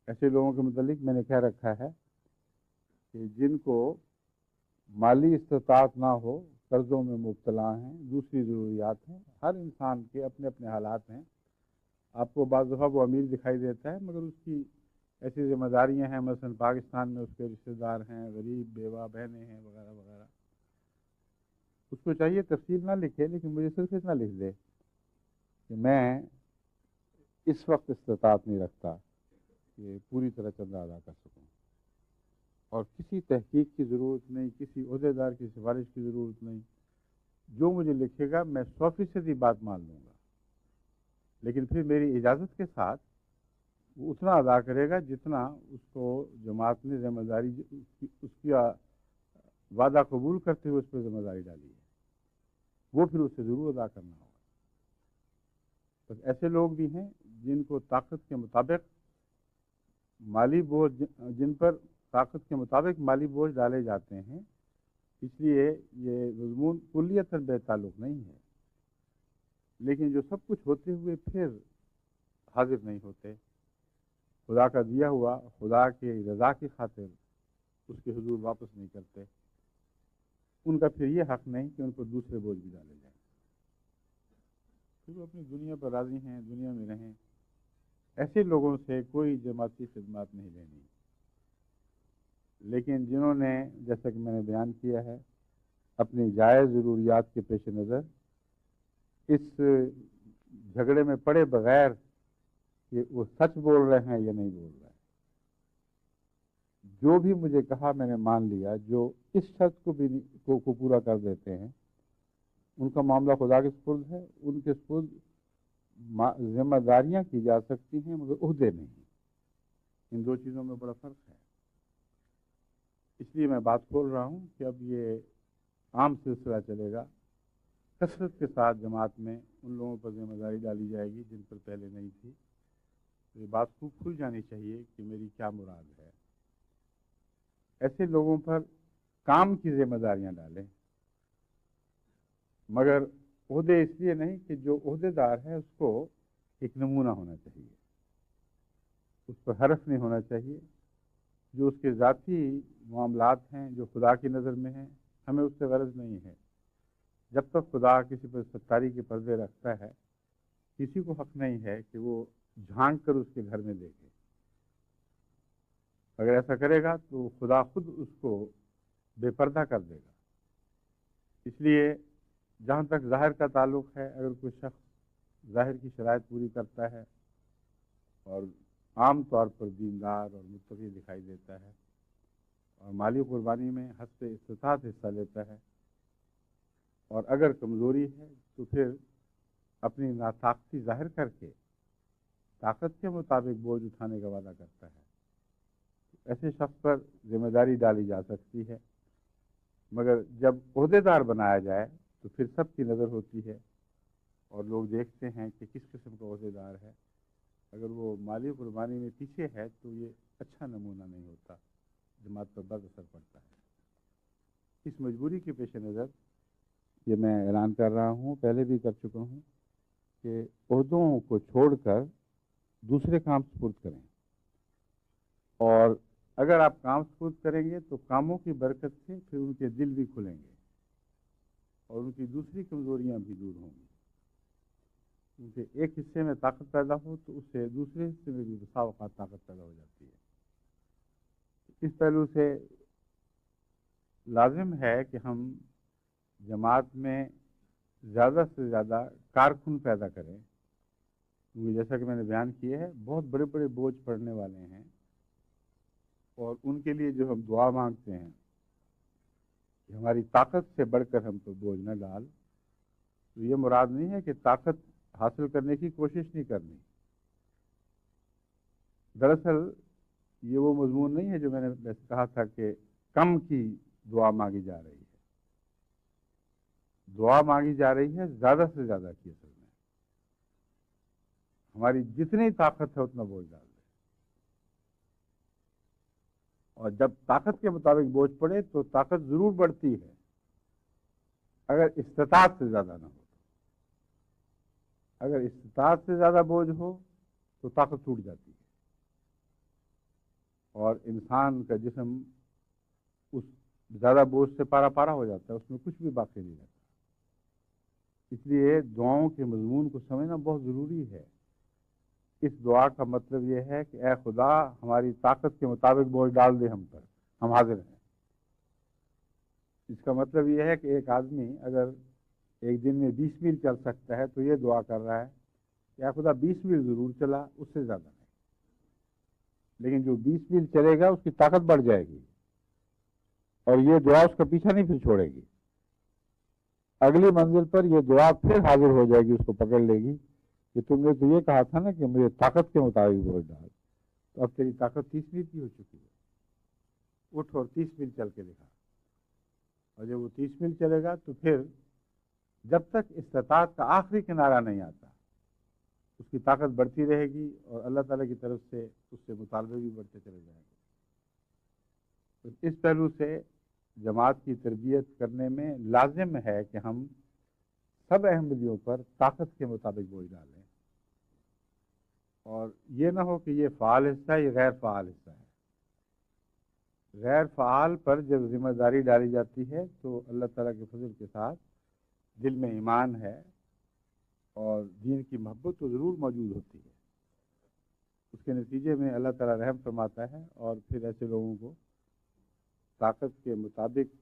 ایسے لوگوں کے متعلق میں نے کہہ رکھا ہے کہ جن کو مالی استطاعت نہ ہو، قرضوں میں مبتلا ہیں، دوسری ضروریات ہیں، ہر انسان کے اپنے اپنے حالات ہیں۔ آپ کو بعض دفعہ وہ امیر دکھائی دیتا ہے مگر اس کی ایسی ذمہ داریاں ہیں، مثلا پاکستان میں اس کے رشتہ دار ہیں، غریب بیوہ بہنیں ہیں وغیرہ وغیرہ۔ اس کو چاہیے تفصیل نہ لکھے، لیکن مجھے صرف اتنا لکھ دے کہ میں اس وقت استطاعت نہیں رکھتا کہ پوری طرح چندہ ادا کر سکوں، اور کسی تحقیق کی ضرورت نہیں، کسی عہدے دار کی سفارش کی ضرورت نہیں، جو مجھے لکھے گا میں 100% بات مان لوں گا، لیکن پھر میری اجازت کے ساتھ وہ اتنا ادا کرے گا جتنا اس کو جماعت نے ذمہ داری اس کی وعدہ قبول کرتے ہوئے اس پہ ذمہ داری ڈالی ہے، وہ پھر اسے ضرور ادا کرنا ہوگا۔ بس ایسے لوگ بھی ہیں جن کو طاقت کے مطابق مالی بوجھ، جن پر طاقت کے مطابق مالی بوجھ ڈالے جاتے ہیں، اس لیے یہ مضمون کلیتاً بے تعلق نہیں ہے، لیکن جو سب کچھ ہوتے ہوئے پھر حاضر نہیں ہوتے، خدا کا دیا ہوا خدا کے رضا کی خاطر اس کے حضور واپس نہیں کرتے، ان کا پھر یہ حق نہیں کہ ان پر دوسرے بوجھ بھی ڈالے جائیں، پھر وہ اپنی دنیا پر راضی ہیں، دنیا میں رہیں۔ ایسے لوگوں سے کوئی جماعتی خدمات نہیں لینی، لیکن جنہوں نے جیسا کہ میں نے بیان کیا ہے اپنی جائز ضروریات کے پیش نظر اس جھگڑے میں پڑے بغیر کہ وہ سچ بول رہے ہیں یا نہیں بول رہے ہیں، جو بھی مجھے کہا میں نے مان لیا، جو اس شرط کو بھی کو پورا کر دیتے ہیں ان کا معاملہ خدا کے سپرد ہے، ان کے سپرد ذمہ داریاں کی جا سکتی ہیں مگر عہدے نہیں۔ ان دو چیزوں میں بڑا فرق ہے، اس لیے میں بات کھول رہا ہوں کہ اب یہ عام سلسلہ چلے گا، کثرت کے ساتھ جماعت میں ان لوگوں پر ذمہ داری ڈالی جائے گی جن پر پہلے نہیں تھی۔ یہ بات خوب کھل جانی چاہیے کہ میری کیا مراد ہے۔ ایسے لوگوں پر کام کی ذمہ داریاں ڈالیں، مگر عہدے اس لیے نہیں کہ جو عہدے دار ہے اس کو ایک نمونہ ہونا چاہیے، اس پر حرف نہیں ہونا چاہیے، جو اس کے ذاتی معاملات ہیں جو خدا کی نظر میں ہیں ہمیں اس سے غرض نہیں ہے۔ جب تک خدا کسی پر ستاری کے پردے رکھتا ہے، کسی کو حق نہیں ہے کہ وہ جھانک کر اس کے گھر میں دیکھے۔ اگر ایسا کرے گا تو خدا خود اس کو بے پردہ کر دے گا۔ اس لیے جہاں تک ظاہر کا تعلق ہے، اگر کوئی شخص ظاہر کی شرائط پوری کرتا ہے اور عام طور پر دیندار اور متقی دکھائی دیتا ہے اور مالی قربانی میں حسب استطاعت حصہ لیتا ہے، اور اگر کمزوری ہے تو پھر اپنی ناطاقتی ظاہر کر کے طاقت کے مطابق بوجھ اٹھانے کا وعدہ کرتا ہے، ایسے شخص پر ذمہ داری ڈالی جا سکتی ہے مگر جب عہدے دار بنایا جائے تو پھر سب کی نظر ہوتی ہے اور لوگ دیکھتے ہیں کہ کس قسم کا عہدے دار ہے. اگر وہ مالی قربانی میں پیچھے ہے تو یہ اچھا نمونہ نہیں ہوتا, جماعت پر بد اثر پڑتا ہے. اس مجبوری کے پیش نظر یہ میں اعلان کر رہا ہوں, پہلے بھی کر چکا ہوں, کہ عہدوں کو چھوڑ کر دوسرے کام سپرد کریں, اور اگر آپ کام سپرد کریں گے تو کاموں کی برکت سے پھر ان کے دل بھی کھلیں گے اور ان کی دوسری کمزوریاں بھی دور ہوں گی. کیونکہ ایک حصے میں طاقت پیدا ہو تو اس سے دوسرے حصے میں بھی بسا اوقات طاقت پیدا ہو جاتی ہے. اس پہلو سے لازم ہے کہ ہم جماعت میں زیادہ سے زیادہ کارکن پیدا کریں, کیونکہ جیسا کہ میں نے بیان کیا ہے بہت بڑے بڑے بوجھ پڑنے والے ہیں, اور ان کے لیے جو ہم دعا مانگتے ہیں کہ ہماری طاقت سے بڑھ کر ہم تو بوجھ نہ ڈال, تو یہ مراد نہیں ہے کہ طاقت حاصل کرنے کی کوشش نہیں کرنی. دراصل یہ وہ مضمون نہیں ہے جو میں نے کہا تھا کہ کم کی دعا مانگی جا رہی ہے. دعا مانگی جا رہی ہے زیادہ سے زیادہ کی. اصل میں ہماری جتنی طاقت ہے اتنا بوجھ ڈال دیں, اور جب طاقت کے مطابق بوجھ پڑے تو طاقت ضرور بڑھتی ہے, اگر استطاعت سے زیادہ نہ ہو. اگر استطاعت سے زیادہ بوجھ ہو تو طاقت ٹوٹ جاتی ہے, اور انسان کا جسم اس زیادہ بوجھ سے پارا پارا ہو جاتا ہے, اس میں کچھ بھی باقی نہیں رہتا. اس لیے دعاؤں کے مضمون کو سمجھنا بہت ضروری ہے. اس دعا کا مطلب یہ ہے کہ اے خدا ہماری طاقت کے مطابق بوجھ ڈال دے ہم پر, ہم حاضر ہیں. اس کا مطلب یہ ہے کہ ایک آدمی اگر ایک دن میں 20 میل چل سکتا ہے تو یہ دعا کر رہا ہے کہ اے خدا 20 میل ضرور چلا, اس سے زیادہ نہیں. لیکن جو 20 میل چلے گا اس کی طاقت بڑھ جائے گی, اور یہ دعا اس کا پیچھا نہیں پھر چھوڑے گی. اگلی منزل پر یہ دعا پھر حاضر ہو جائے گی, اس کو پکڑ لے گی کہ تم نے تو یہ کہا تھا نا کہ مجھے طاقت کے مطابق بوجھ ڈال, تو اب تیری طاقت 30 میل کی ہو چکی ہے, اٹھ اور 30 میل چل کے دکھا. اور جب وہ 30 میل چلے گا تو پھر جب تک استطاعت کا آخری کنارہ نہیں آتا اس کی طاقت بڑھتی رہے گی, اور اللہ تعالیٰ کی طرف سے اس سے مطالبے بھی بڑھتے چلے جائیں گے. تو اس پہلو سے جماعت کی تربیت کرنے میں لازم ہے کہ ہم سب احمدیوں پر طاقت کے مطابق بوجھ ڈالیں, اور یہ نہ ہو کہ یہ فعال حصہ ہے, یہ غیر فعال حصہ ہے. غیر فعال پر جب ذمہ داری ڈالی جاتی ہے تو اللہ تعالیٰ کے فضل کے ساتھ دل میں ایمان ہے اور دین کی محبت تو ضرور موجود ہوتی ہے. اس کے نتیجے میں اللہ تعالیٰ رحم فرماتا ہے, اور پھر ایسے لوگوں کو طاقت کے مطابق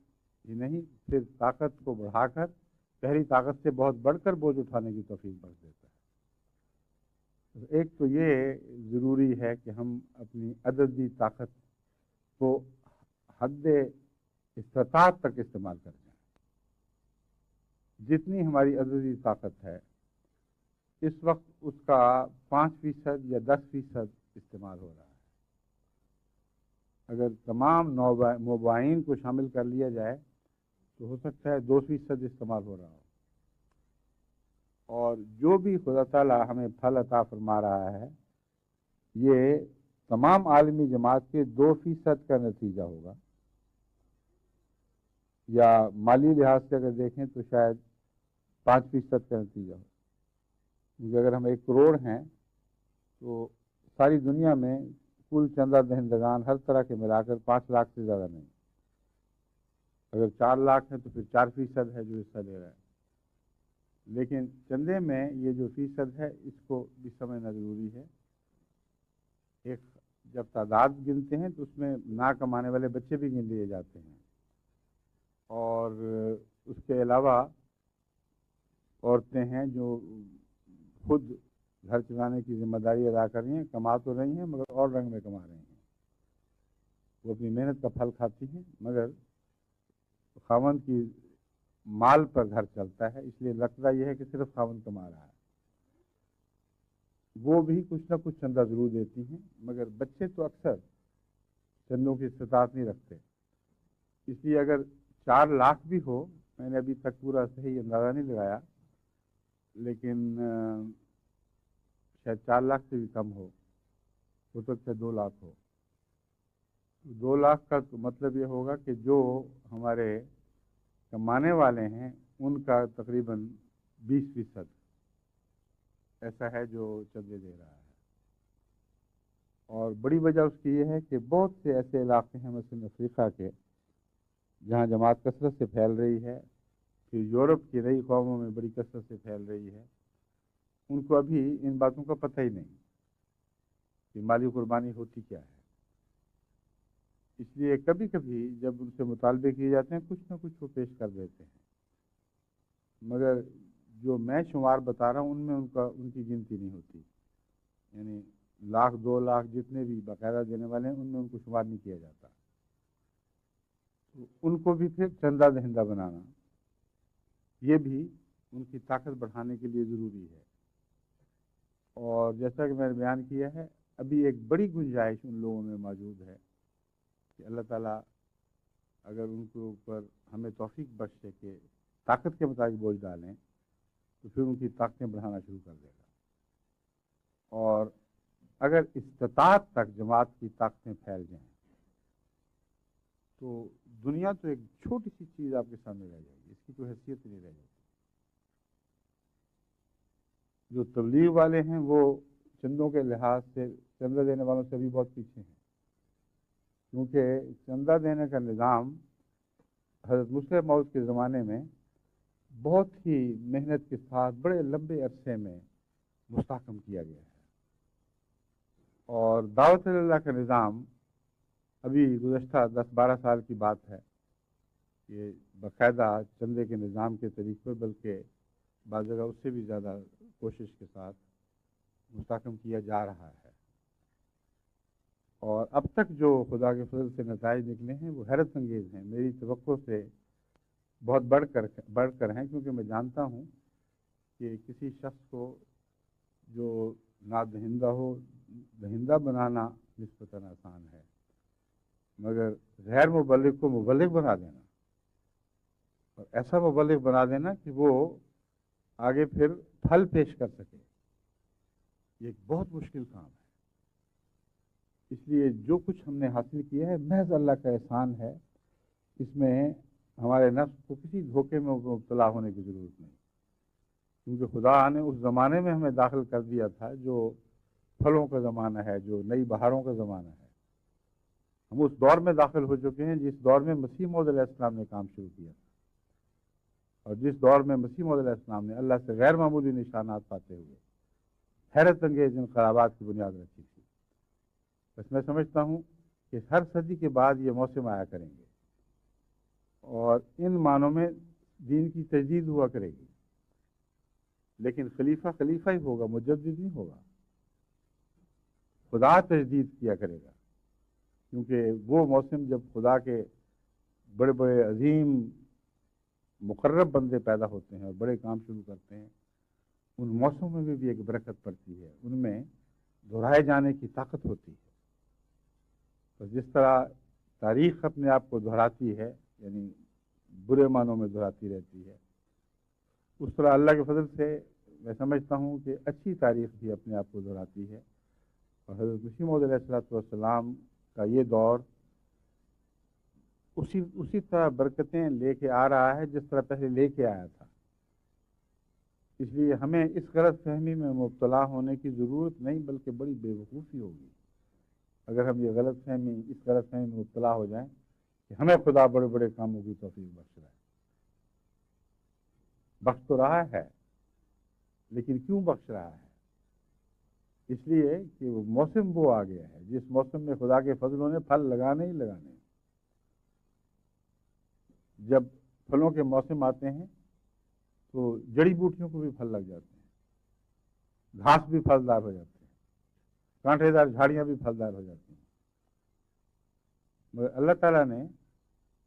ہی نہیں, پھر طاقت کو بڑھا کر پہلی طاقت سے بہت بڑھ کر بوجھ اٹھانے کی توفیق بخش دیتا ہے. ایک تو یہ ضروری ہے کہ ہم اپنی عددی طاقت کو حد استطاعت تک استعمال کر جائیں. جتنی ہماری عددی طاقت ہے اس وقت اس کا 5% یا 10% استعمال ہو رہا ہے. اگر تمام مباحثین کو شامل کر لیا جائے تو ہو سکتا ہے 2% استعمال ہو رہا ہو. اور جو بھی خدا تعالیٰ ہمیں پھل عطا فرما رہا ہے یہ تمام عالمی جماعت کے 2% کا نتیجہ ہوگا, یا مالی لحاظ سے اگر دیکھیں تو شاید 5% کا نتیجہ ہو. کیونکہ اگر ہم 1 کروڑ ہیں تو ساری دنیا میں کل چندہ دہندگان ہر طرح کے ملا کر 5 لاکھ سے زیادہ نہیں. اگر 4 لاکھ ہیں تو پھر 4% ہے جو حصہ لے رہا ہے. لیکن چندے میں یہ جو فیصد ہے اس کو بھی سمجھنا ضروری ہے. ایک جب تعداد گنتے ہیں تو اس میں نہ کمانے والے بچے بھی گن لیے جاتے ہیں, اور اس کے علاوہ عورتیں ہیں جو خود گھر چلانے کی ذمہ داری ادا کر رہی ہیں, کما تو رہی ہیں مگر اور رنگ میں کما رہی ہیں. وہ اپنی محنت کا پھل کھاتی ہیں, مگر خاوند کی مال پر گھر چلتا ہے, اس لیے لگتا یہ ہے کہ صرف خاوند کما رہا ہے. وہ بھی کچھ نہ کچھ چندہ ضرور دیتی ہیں, مگر بچے تو اکثر چندوں کی استطاعت نہیں رکھتے. اس لیے اگر 4 لاکھ بھی ہو، میں نے ابھی تک پورا صحیح اندازہ نہیں لگایا، لیکن شاید 4 لاکھ سے بھی کم ہو سکتا ہے 2 لاکھ ہو۔ 2 لاکھ کا تو مطلب یہ ہوگا کہ جو ہمارے کمانے والے ہیں ان کا تقریباً 20% ایسا ہے جو چندے دے رہا ہے۔ اور بڑی وجہ اس کی یہ ہے کہ بہت سے ایسے علاقے ہیں مثلاً افریقہ کے جہاں جماعت کثرت سے پھیل رہی ہے، پھر یورپ کی نئی قوموں میں بڑی کثرت سے پھیل رہی ہے، ان کو ابھی ان باتوں کا پتہ ہی نہیں کہ مالی قربانی ہوتی کیا ہے۔ اس لیے کبھی کبھی جب ان سے مطالبے کیے جاتے ہیں کچھ نہ کچھ وہ پیش کر دیتے ہیں، مگر جو میں شمار بتا رہا ہوں ان میں ان کی گنتی نہیں ہوتی، یعنی 1 لاکھ 2 لاکھ جتنے بھی باقاعدہ دینے والے ہیں ان میں ان کو شمار نہیں کیا جاتا۔ تو ان کو بھی پھر چندہ دہندہ بنانا یہ بھی ان کی طاقت بڑھانے کے لیے ضروری ہے۔ اور جیسا کہ میں نے بیان کیا ہے، ابھی ایک بڑی گنجائش ان لوگوں میں موجود ہے کہ اللہ تعالیٰ اگر ان کے اوپر ہمیں توفیق بخشے کہ طاقت کے مطابق بوجھ ڈالیں تو پھر ان کی طاقتیں بڑھانا شروع کر دے گا، اور اگر استطاعت تک جماعت کی طاقتیں پھیل جائیں تو دنیا تو ایک چھوٹی سی چیز آپ کے سامنے رہ جائے گی، اس کی کوئی حیثیت نہیں رہ جائے گی۔ جو تبلیغ والے ہیں وہ چندوں کے لحاظ سے چندہ دینے والوں سے بھی بہت پیچھے ہیں، کیونکہ چندہ دینے کا نظام حضرت مسلم موعود کے زمانے میں بہت ہی محنت کے ساتھ بڑے لمبے عرصے میں مستحکم کیا گیا ہے، اور دعوت اللہ کا نظام ابھی گزشتہ 10-12 سال کی بات ہے کہ باقاعدہ چندے کے نظام کے طریقے، بلکہ بعض جگہ اس سے بھی زیادہ کوشش کے ساتھ مستحکم کیا جا رہا ہے، اور اب تک جو خدا کے فضل سے نتائج نکلے ہیں وہ حیرت انگیز ہیں، میری توقع سے بہت بڑھ کر ہیں، کیونکہ میں جانتا ہوں کہ کسی شخص کو جو نادہندہ ہو دہندہ بنانا نسبتاً آسان ہے، مگر غیر مبلغ کو مبلغ بنا دینا اور ایسا مبلغ بنا دینا کہ وہ آگے پھر پھل پیش کر سکے، یہ ایک بہت مشکل کام ہے۔ اس لیے جو کچھ ہم نے حاصل کیا ہے محض اللہ کا احسان ہے، اس میں ہمارے نفس کو کسی دھوکے میں مبتلا ہونے کی ضرورت نہیں، کیونکہ خدا نے اس زمانے میں ہمیں داخل کر دیا تھا جو پھلوں کا زمانہ ہے، جو نئی بہاروں کا زمانہ ہے۔ ہم اس دور میں داخل ہو چکے ہیں جس دور میں مسیح موعود علیہ السلام نے کام شروع کیا تھا، اور جس دور میں مسیح موعود علیہ السلام نے اللہ سے غیر معمولی نشانات پاتے ہوئے حیرت انگیز انقلابات کی بنیاد رکھی تھی۔ بس میں سمجھتا ہوں کہ ہر صدی کے بعد یہ موسم آیا کریں گے، اور ان معنوں میں دین کی تجدید ہوا کرے گی، لیکن خلیفہ خلیفہ ہی ہوگا، مجدد نہیں ہوگا، خدا تجدید کیا کرے گا، کیونکہ وہ موسم جب خدا کے بڑے بڑے عظیم مقرب بندے پیدا ہوتے ہیں اور بڑے کام شروع کرتے ہیں، ان موسموں میں بھی ایک برکت پڑتی ہے، ان میں دہرائے جانے کی طاقت ہوتی ہے۔ تو جس طرح تاریخ اپنے آپ کو دہراتی ہے، یعنی برے معنوں میں دہراتی رہتی ہے، اس طرح اللہ کے فضل سے میں سمجھتا ہوں کہ اچھی تاریخ بھی اپنے آپ کو دہراتی ہے، اور حضرت مسیح موعود علیہ السلام کا یہ دور اسی طرح برکتیں لے کے آ رہا ہے جس طرح پہلے لے کے آیا تھا۔ اس لیے ہمیں اس غلط فہمی میں مبتلا ہونے کی ضرورت نہیں، بلکہ بڑی بے وقوفی ہوگی اگر ہم اس غلط فہمی میں مبتلا ہو جائیں کہ ہمیں خدا بڑے بڑے کاموں کی توفیق بخش رہا ہے۔ بخش تو رہا ہے، لیکن کیوں بخش رہا ہے؟ اس لیے کہ وہ موسم وہ آ گیا ہے جس موسم میں خدا کے فضلوں نے پھل لگانے ہی لگانے ہیں۔ جب پھلوں کے موسم آتے ہیں تو جڑی بوٹیوں کو بھی پھل لگ جاتے ہیں، گھاس بھی پھلدار ہو جاتے ہیں، کانٹے دار جھاڑیاں بھی پھلدار ہو جاتی ہیں، مگر اللہ تعالیٰ نے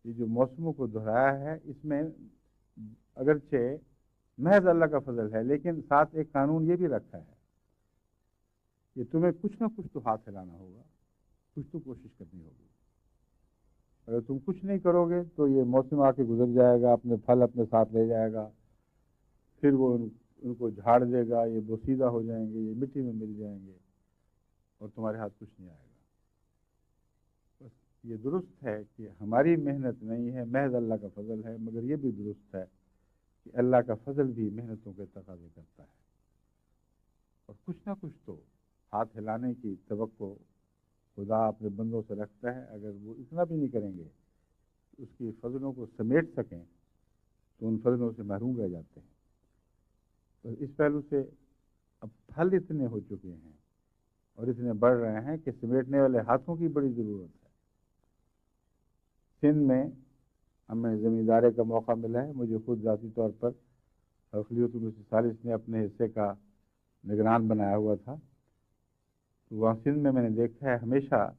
یہ جو موسموں کو دہرایا ہے اس میں اگرچہ محض اللہ کا فضل ہے، لیکن ساتھ ایک قانون یہ بھی رکھا ہے کہ تمہیں کچھ نہ کچھ تو ہاتھ ہلانا ہوگا، کچھ تو کوشش کرنی ہوگی۔ اگر تم کچھ نہیں کرو گے تو یہ موسم آ کے گزر جائے گا، اپنے پھل اپنے ساتھ لے جائے گا، پھر وہ ان کو جھاڑ دے گا، یہ بوسیدہ ہو جائیں گے، یہ مٹی میں مل جائیں گے اور تمہارے ہاتھ کچھ نہیں آئے گا۔ بس یہ درست ہے کہ ہماری محنت نہیں ہے، محض اللہ کا فضل ہے، مگر یہ بھی درست ہے کہ اللہ کا فضل بھی محنتوں کے تقاضے کرتا ہے، اور کچھ نہ کچھ تو ہاتھ ہلانے کی توقع خدا اپنے بندوں سے رکھتا ہے۔ اگر وہ اتنا بھی نہیں کریں گے اس کی فضلوں کو سمیٹ سکیں تو ان فضلوں سے محروم رہ جاتے ہیں۔ تو اس پہلو سے اب پھل اتنے ہو چکے ہیں اور اتنے بڑھ رہے ہیں کہ سمیٹنے والے ہاتھوں کی بڑی ضرورت ہے۔ سندھ میں ہمیں زمیندارے کا موقع ملا ہے، مجھے خود ذاتی طور پر خلیفۃ المسیح ثالث نے اپنے حصے کا نگران بنایا ہوا تھا۔ تو وہاں سندھ میں نے دیکھا ہے ہمیشہ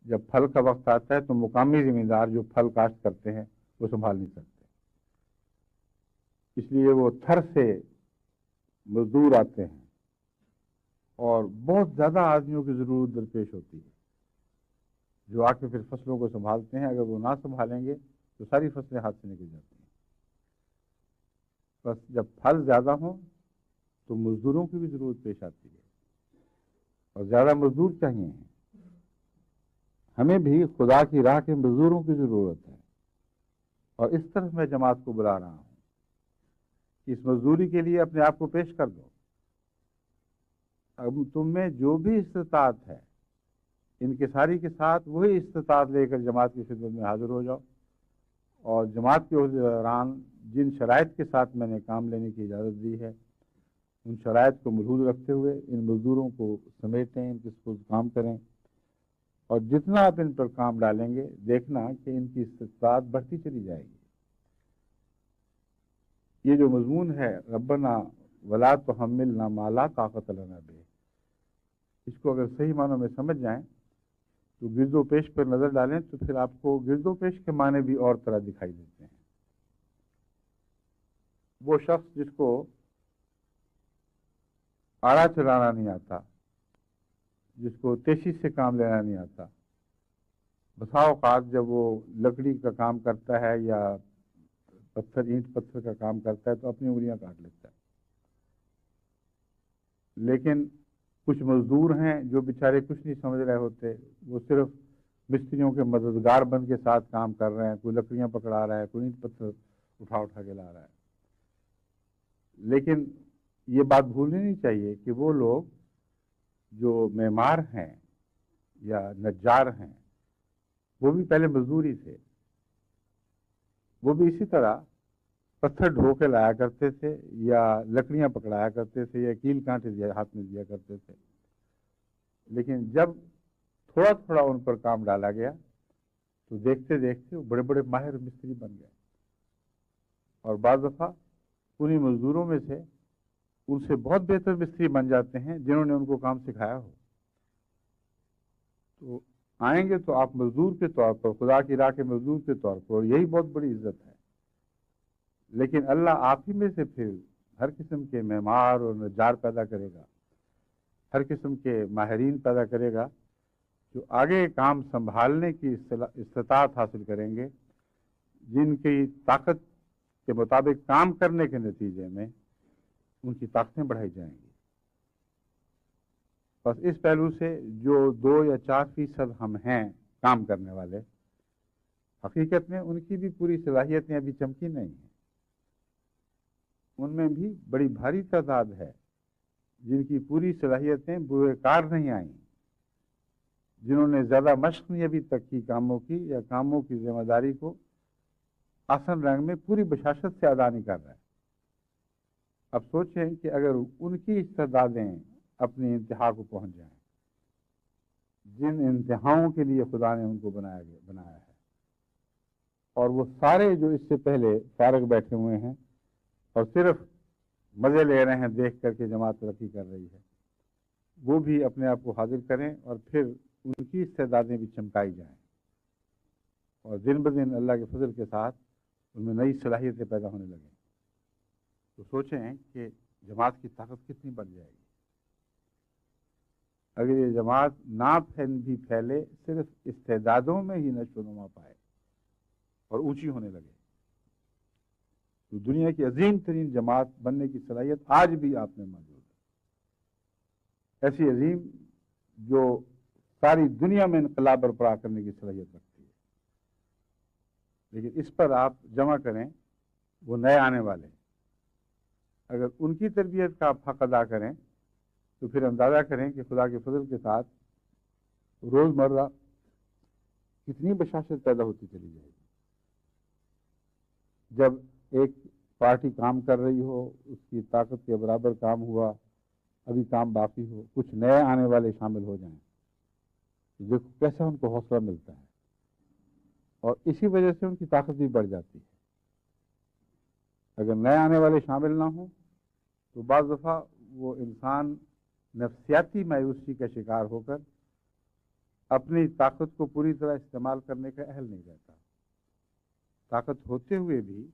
جب پھل کا وقت آتا ہے تو مقامی زمیندار جو پھل کاشت کرتے ہیں وہ سنبھال نہیں سکتے، اس لیے وہ تھر سے مزدور آتے ہیں اور بہت زیادہ آدمیوں کی ضرورت درپیش ہوتی ہے جو آ کے پھر فصلوں کو سنبھالتے ہیں۔ اگر وہ نہ سنبھالیں گے تو ساری فصلیں ہاتھ سے نکل جاتی ہیں۔ بس جب پھل زیادہ ہوں تو مزدوروں کی بھی ضرورت پیش آتی ہے، اور زیادہ مزدور چاہیے ہیں۔ ہمیں بھی خدا کی راہ کے مزدوروں کی ضرورت ہے، اور اس طرف میں جماعت کو بلا رہا ہوں کہ اس مزدوری کے لیے اپنے آپ کو پیش کر دو۔ اب تم میں جو بھی استطاعت ہے انکساری کے ساتھ وہی استطاعت لے کر جماعت کی خدمت میں حاضر ہو جاؤ، اور جماعت کے عہدیداران جن شرائط کے ساتھ میں نے کام لینے کی اجازت دی ہے ان شرائط کو ملحوظ رکھتے ہوئے ان مزدوروں کو سمیٹیں، ان کے کام کریں، اور جتنا آپ ان پر کام ڈالیں گے دیکھنا کہ ان کی استطاعت بڑھتی چلی جائے گی۔ یہ جو مضمون ہے ربنا ولا تحملنا ما لا طاقت لنا بہ، اس کو اگر صحیح معنوں میں سمجھ جائیں تو گرد و پیش پر نظر ڈالیں تو پھر آپ کو گرد و پیش کے معنی بھی اور طرح دکھائی دیتے ہیں۔ وہ شخص جس کو آڑا چلانا نہیں آتا، جس کو تیزی سے کام لینا نہیں آتا، بسا اوقات جب وہ لکڑی کا کام کرتا ہے یا پتھر اینٹ پتھر کا کام کرتا ہے تو اپنی انگلیاں کاٹ لیتا ہے۔ لیکن کچھ مزدور ہیں جو بیچارے کچھ نہیں سمجھ رہے ہوتے، وہ صرف مستریوں کے مددگار بن کے ساتھ کام کر رہے ہیں، کوئی لکڑیاں پکڑا رہا ہے، کوئی اینٹ پتھر اٹھا کے لا رہا ہے۔ لیکن یہ بات بھولنی نہیں چاہیے کہ وہ لوگ جو معمار ہیں یا نجار ہیں وہ بھی پہلے مزدور ہی تھے، وہ بھی اسی طرح پتھر ڈھو کے لایا کرتے تھے یا لکڑیاں پکڑایا کرتے تھے یا کیل کانٹے ہاتھ میں دیا کرتے تھے۔ لیکن جب تھوڑا تھوڑا ان پر کام ڈالا گیا تو دیکھتے دیکھتے وہ بڑے بڑے ماہر مستری بن گئے، اور بعض دفعہ انہیں مزدوروں میں سے ان سے بہت بہتر مستری بن جاتے ہیں جنہوں نے ان کو کام سکھایا ہو۔ تو آئیں گے تو آپ مزدور کے طور پر، خدا کی راہ کے مزدور کے طور پر، اور یہی بہت بڑی عزت ہے۔ لیکن اللہ آپ ہی میں سے پھر ہر قسم کے معمار اور نجار پیدا کرے گا، ہر قسم کے ماہرین پیدا کرے گا جو آگے کام سنبھالنے کی استطاعت حاصل کریں گے، جن کی طاقت کے مطابق کام کرنے کے نتیجے میں ان کی طاقتیں بڑھائی جائیں گی۔ بس اس پہلو سے جو 2 یا 4% ہم ہیں کام کرنے والے، حقیقت میں ان کی بھی پوری صلاحیتیں ابھی چمکی نہیں ہیں۔ ان میں بھی بڑی بھاری تعداد ہے جن کی پوری صلاحیتیں بروئے کار نہیں آئیں، جنہوں نے زیادہ مشق نہیں ابھی تک کی کاموں کی، یا کاموں کی ذمہ داری کو آسن رنگ میں پوری بشاشت سے ادا نہیں کر رہے۔ اب سوچیں کہ اگر ان کی استعدادیں اپنی انتہا کو پہنچ جائیں، جن انتہاؤں کے لیے خدا نے ان کو بنایا ہے، اور وہ سارے جو اس سے پہلے فارغ بیٹھے ہوئے ہیں اور صرف مزے لے رہے ہیں دیکھ کر کے جماعت ترقی کر رہی ہے، وہ بھی اپنے آپ کو حاضر کریں اور پھر ان کی استعدادیں بھی چمکائی جائیں، اور دن بدن اللہ کے فضل کے ساتھ ان میں نئی صلاحیتیں پیدا ہونے لگیں۔ تو سوچیں کہ جماعت کی طاقت کتنی بڑھ جائے گی اگر یہ جماعت نہ بھی پھیلے، صرف استعدادوں میں ہی نشو و نما پائے۔ اور اونچی ہونے لگے. تو دنیا کی عظیم ترین جماعت بننے کی صلاحیت آج بھی آپ میں موجود ہے، ایسی عظیم جو ساری دنیا میں انقلاب برپا کرنے کی صلاحیت رکھتی ہے. لیکن اس پر آپ جمع کریں وہ نئے آنے والے، اگر ان کی تربیت کا آپ حق ادا کریں تو پھر اندازہ کریں کہ خدا کے فضل کے ساتھ روزمرہ کتنی بشاشت پیدا ہوتی چلی جائے گی. جب ایک پارٹی کام کر رہی ہو، اس کی طاقت کے برابر کام ہوا، ابھی کام باقی ہو، کچھ نئے آنے والے شامل ہو جائیں، دیکھو کیسا ان کو حوصلہ ملتا ہے، اور اسی وجہ سے ان کی طاقت بھی بڑھ جاتی ہے. اگر نئے آنے والے شامل نہ ہوں تو بعض دفعہ وہ انسان نفسیاتی مایوسی کا شکار ہو کر اپنی طاقت کو پوری طرح استعمال کرنے کا اہل نہیں رہتا. طاقت ہوتے ہوئے بھی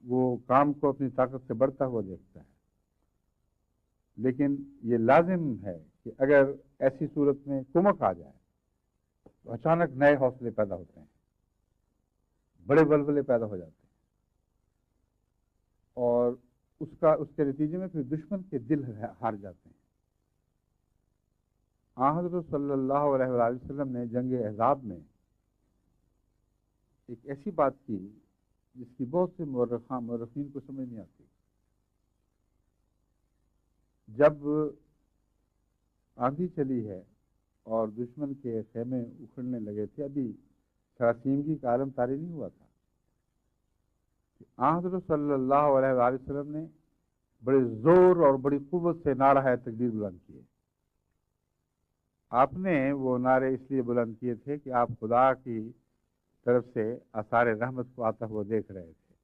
وہ کام کو اپنی طاقت سے بڑھتا ہوا دیکھتا ہے. لیکن یہ لازم ہے کہ اگر ایسی صورت میں کمک آ جائے تو اچانک نئے حوصلے پیدا ہوتے ہیں، بڑے بلبلے پیدا ہو جاتے ہیں، اور اس کے نتیجے میں پھر دشمن کے دل ہار جاتے ہیں. حضرت صلی اللہ علیہ وآلہ وسلم نے جنگ احزاب میں ایک ایسی بات کی جس کی بہت سے مورخین کو سمجھ نہیں آتی. جب آندھی چلی ہے اور دشمن کے خیمے اکھڑنے لگے تھے، ابھی سراسیمگی کا عالم طاری نہیں ہوا تھا، حضرت صلی اللہ علیہ وآلہ وسلم نے بڑے زور اور بڑی قوت سے نعرہ تکبیر بلند کیے. آپ نے وہ نعرے اس لیے بلند کیے تھے کہ آپ خدا کی طرف سے آثار رحمت کو آتا ہوا دیکھ رہے تھے،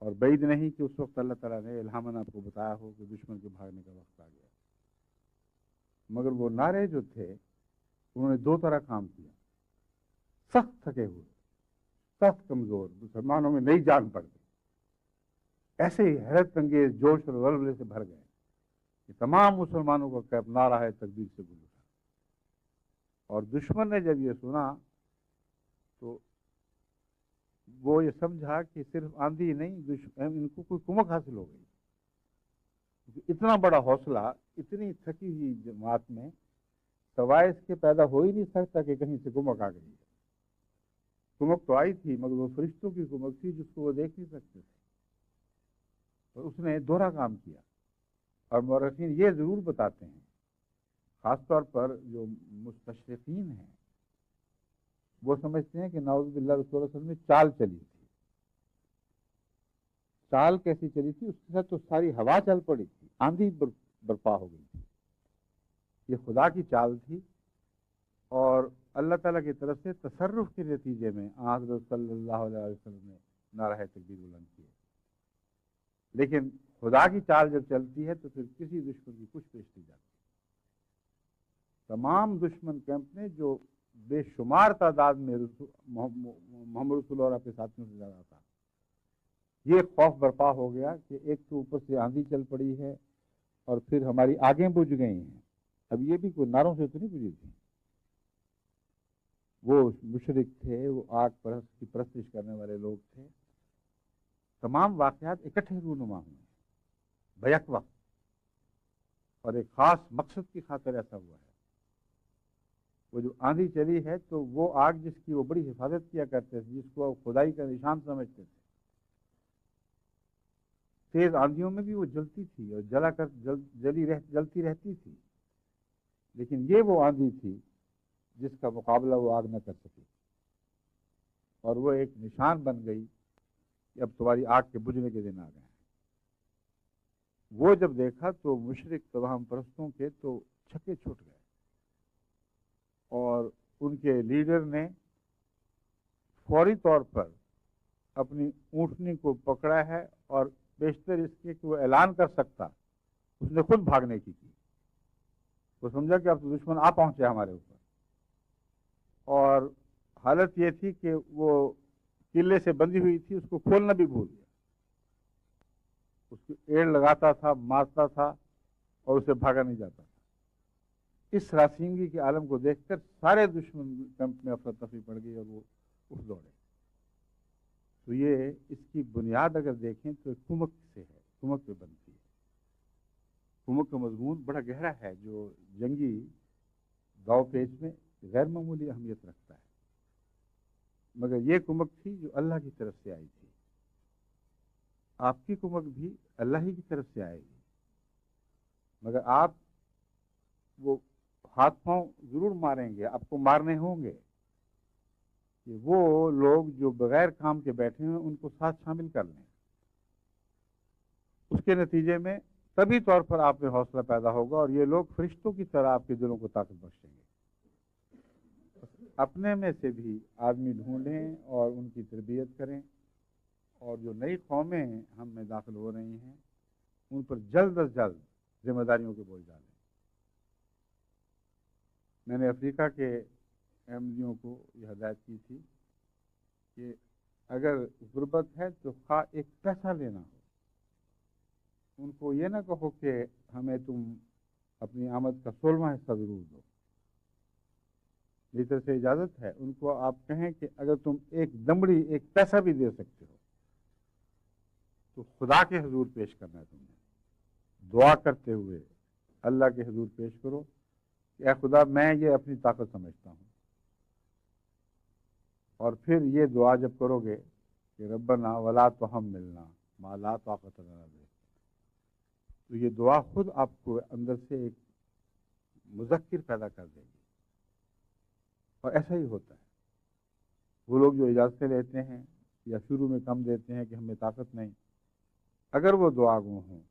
اور بعید نہیں کہ اس وقت اللہ تعالیٰ نے الہاماً آپ کو بتایا ہو کہ دشمن کے بھاگنے کا وقت آ گیا. مگر وہ نعرے جو تھے انہوں نے دو طرح کام کیا. سخت تھکے ہوئے، سخت کمزور مسلمانوں میں نئی جان پڑ گئی، ایسے ہی حیرت انگیز جوش اور ولولے سے بھر گئے کہ تمام مسلمانوں کو کیپ نعرہ ہے تکبیر سے گونجا. اور دشمن نے جب یہ سنا تو وہ یہ سمجھا کہ صرف آندھی نہیں، ان کو کوئی کمک حاصل ہو گئی. اتنا بڑا حوصلہ اتنی تھکی ہوئی جماعت میں سوائے اس کے پیدا ہو ہی نہیں سکتا کہ کہیں سے کمک آ گئی ہے. کمک تو آئی تھی مگر وہ فرشتوں کی کمک تھی جس کو وہ دیکھ نہیں سکتے تھے. اور اس نے دوہرا کام کیا. اور مورخین یہ ضرور بتاتے ہیں، خاص طور پر جو مستشرقین ہیں وہ سمجھتے ہیں کہ نعوذ باللہ رسول اللہ صلی اللہ علیہ وسلم میں چال چلی تھی. چال کیسی چلی تھی؟ اس کے ساتھ تو ساری ہوا چل پڑی تھی، آندھی برپا ہو گئی تھی. یہ خدا کی چال تھی، اور اللہ تعالیٰ کی طرف سے تصرف کے نتیجے میں حضرت صلی اللہ علیہ وسلم نے نعرہ تکبیر بلند کیے. لیکن خدا کی چال جب چلتی ہے تو پھر کسی دشمن کی کچھ پیش نہیں جاتی. تمام دشمن کیمپ میں جو بے شمار تعداد میں محمد رسول اللہ کے ساتھیوں سے زیادہ تھا، یہ خوف برپا ہو گیا کہ ایک تو اوپر سے آندھی چل پڑی ہے اور پھر ہماری آگیں بجھ گئی ہیں. اب یہ بھی کوئی نعروں سے تو نہیں بجھی تھی، وہ مشرک تھے، وہ آگ پرست کی پرستش کرنے والے لوگ تھے. تمام واقعات اکٹھے رونما ہوئے بیک وقت، اور ایک خاص مقصد کی خاطر ایسا ہوا ہے. وہ جو آندھی چلی ہے تو وہ آگ جس کی وہ بڑی حفاظت کیا کرتے تھے، جس کو خدائی کا نشان سمجھتے تھے، تیز آندھیوں میں بھی وہ جلتی تھی اور جلا کر جلتی رہتی تھی. لیکن یہ وہ آندھی تھی جس کا مقابلہ وہ آگ نہ کر سکی، اور وہ ایک نشان بن گئی کہ اب تمہاری آگ کے بجھنے کے دن آ گئے ہیں. وہ جب دیکھا تو مشرک توہم پرستوں کے تو چھکے چھوٹ گئے، اور ان کے لیڈر نے فوری طور پر اپنی اونٹنی کو پکڑا ہے، اور بیشتر اس کے کہ وہ اعلان کر سکتا اس نے خود بھاگنے کی. وہ سمجھا کہ اب تو دشمن آ پہنچے ہمارے اوپر، اور حالت یہ تھی کہ وہ قلعے سے بندھی ہوئی تھی، اس کو کھولنا بھی بھول گیا. اس کو ایڑ لگاتا تھا، مارتا تھا، اور اسے بھاگا نہیں جاتا تھا. اس راسینگی کے عالم کو دیکھ کر سارے دشمن کیمپ میں افراتفری پڑ گئی اور وہ اٹھ دوڑے. تو یہ اس کی بنیاد اگر دیکھیں تو کمک سے ہے، کمک پہ بنتی ہے۔ کمک کا مضمون بڑا گہرا ہے جو جنگی داؤ پیچ میں غیر معمولی اہمیت رکھتا ہے، مگر یہ کمک تھی جو اللہ کی طرف سے آئی تھی۔ آپ کی کمک بھی اللہ ہی کی طرف سے آئے گی، مگر آپ وہ ہاتھ پاؤں ضرور ماریں گے، آپ کو مارنے ہوں گے کہ وہ لوگ جو بغیر کام کے بیٹھے ہیں ان کو ساتھ شامل کر لیں۔ اس کے نتیجے میں طبی طور پر آپ میں حوصلہ پیدا ہوگا اور یہ لوگ فرشتوں کی طرح آپ کے دلوں کو طاقت بخشیں گے۔ اپنے میں سے بھی آدمی ڈھونڈیں اور ان کی تربیت کریں، اور جو نئی قومیں ہم میں داخل ہو رہی ہیں ان پر جلد از جلد ذمہ داریوں کے بوجھ ڈالیں۔ میں نے افریقہ کے احمدیوں کو یہ ہدایت کی تھی کہ اگر غربت ہے تو خواہ ایک پیسہ لینا ہو، ان کو یہ نہ کہو کہ ہمیں تم اپنی آمد کا 16واں حصہ ضرور دو، جس طرح سے اجازت ہے ان کو آپ کہیں کہ اگر تم ایک دمڑی ایک پیسہ بھی دے سکتے ہو تو خدا کے حضور پیش کرنا ہے، تم نے دعا کرتے ہوئے اللہ کے حضور پیش کرو کہ اے خدا میں یہ اپنی طاقت سمجھتا ہوں، اور پھر یہ دعا جب کرو گے کہ ربنا ولا تحملنا ما لا طاقت لنا بہ، تو یہ دعا خود آپ کو اندر سے ایک مذکر پیدا کر دے گی۔ اور ایسا ہی ہوتا ہے، وہ لوگ جو اجازتیں لیتے ہیں یا شروع میں کم دیتے ہیں کہ ہمیں طاقت نہیں، اگر وہ دعا گو ہوں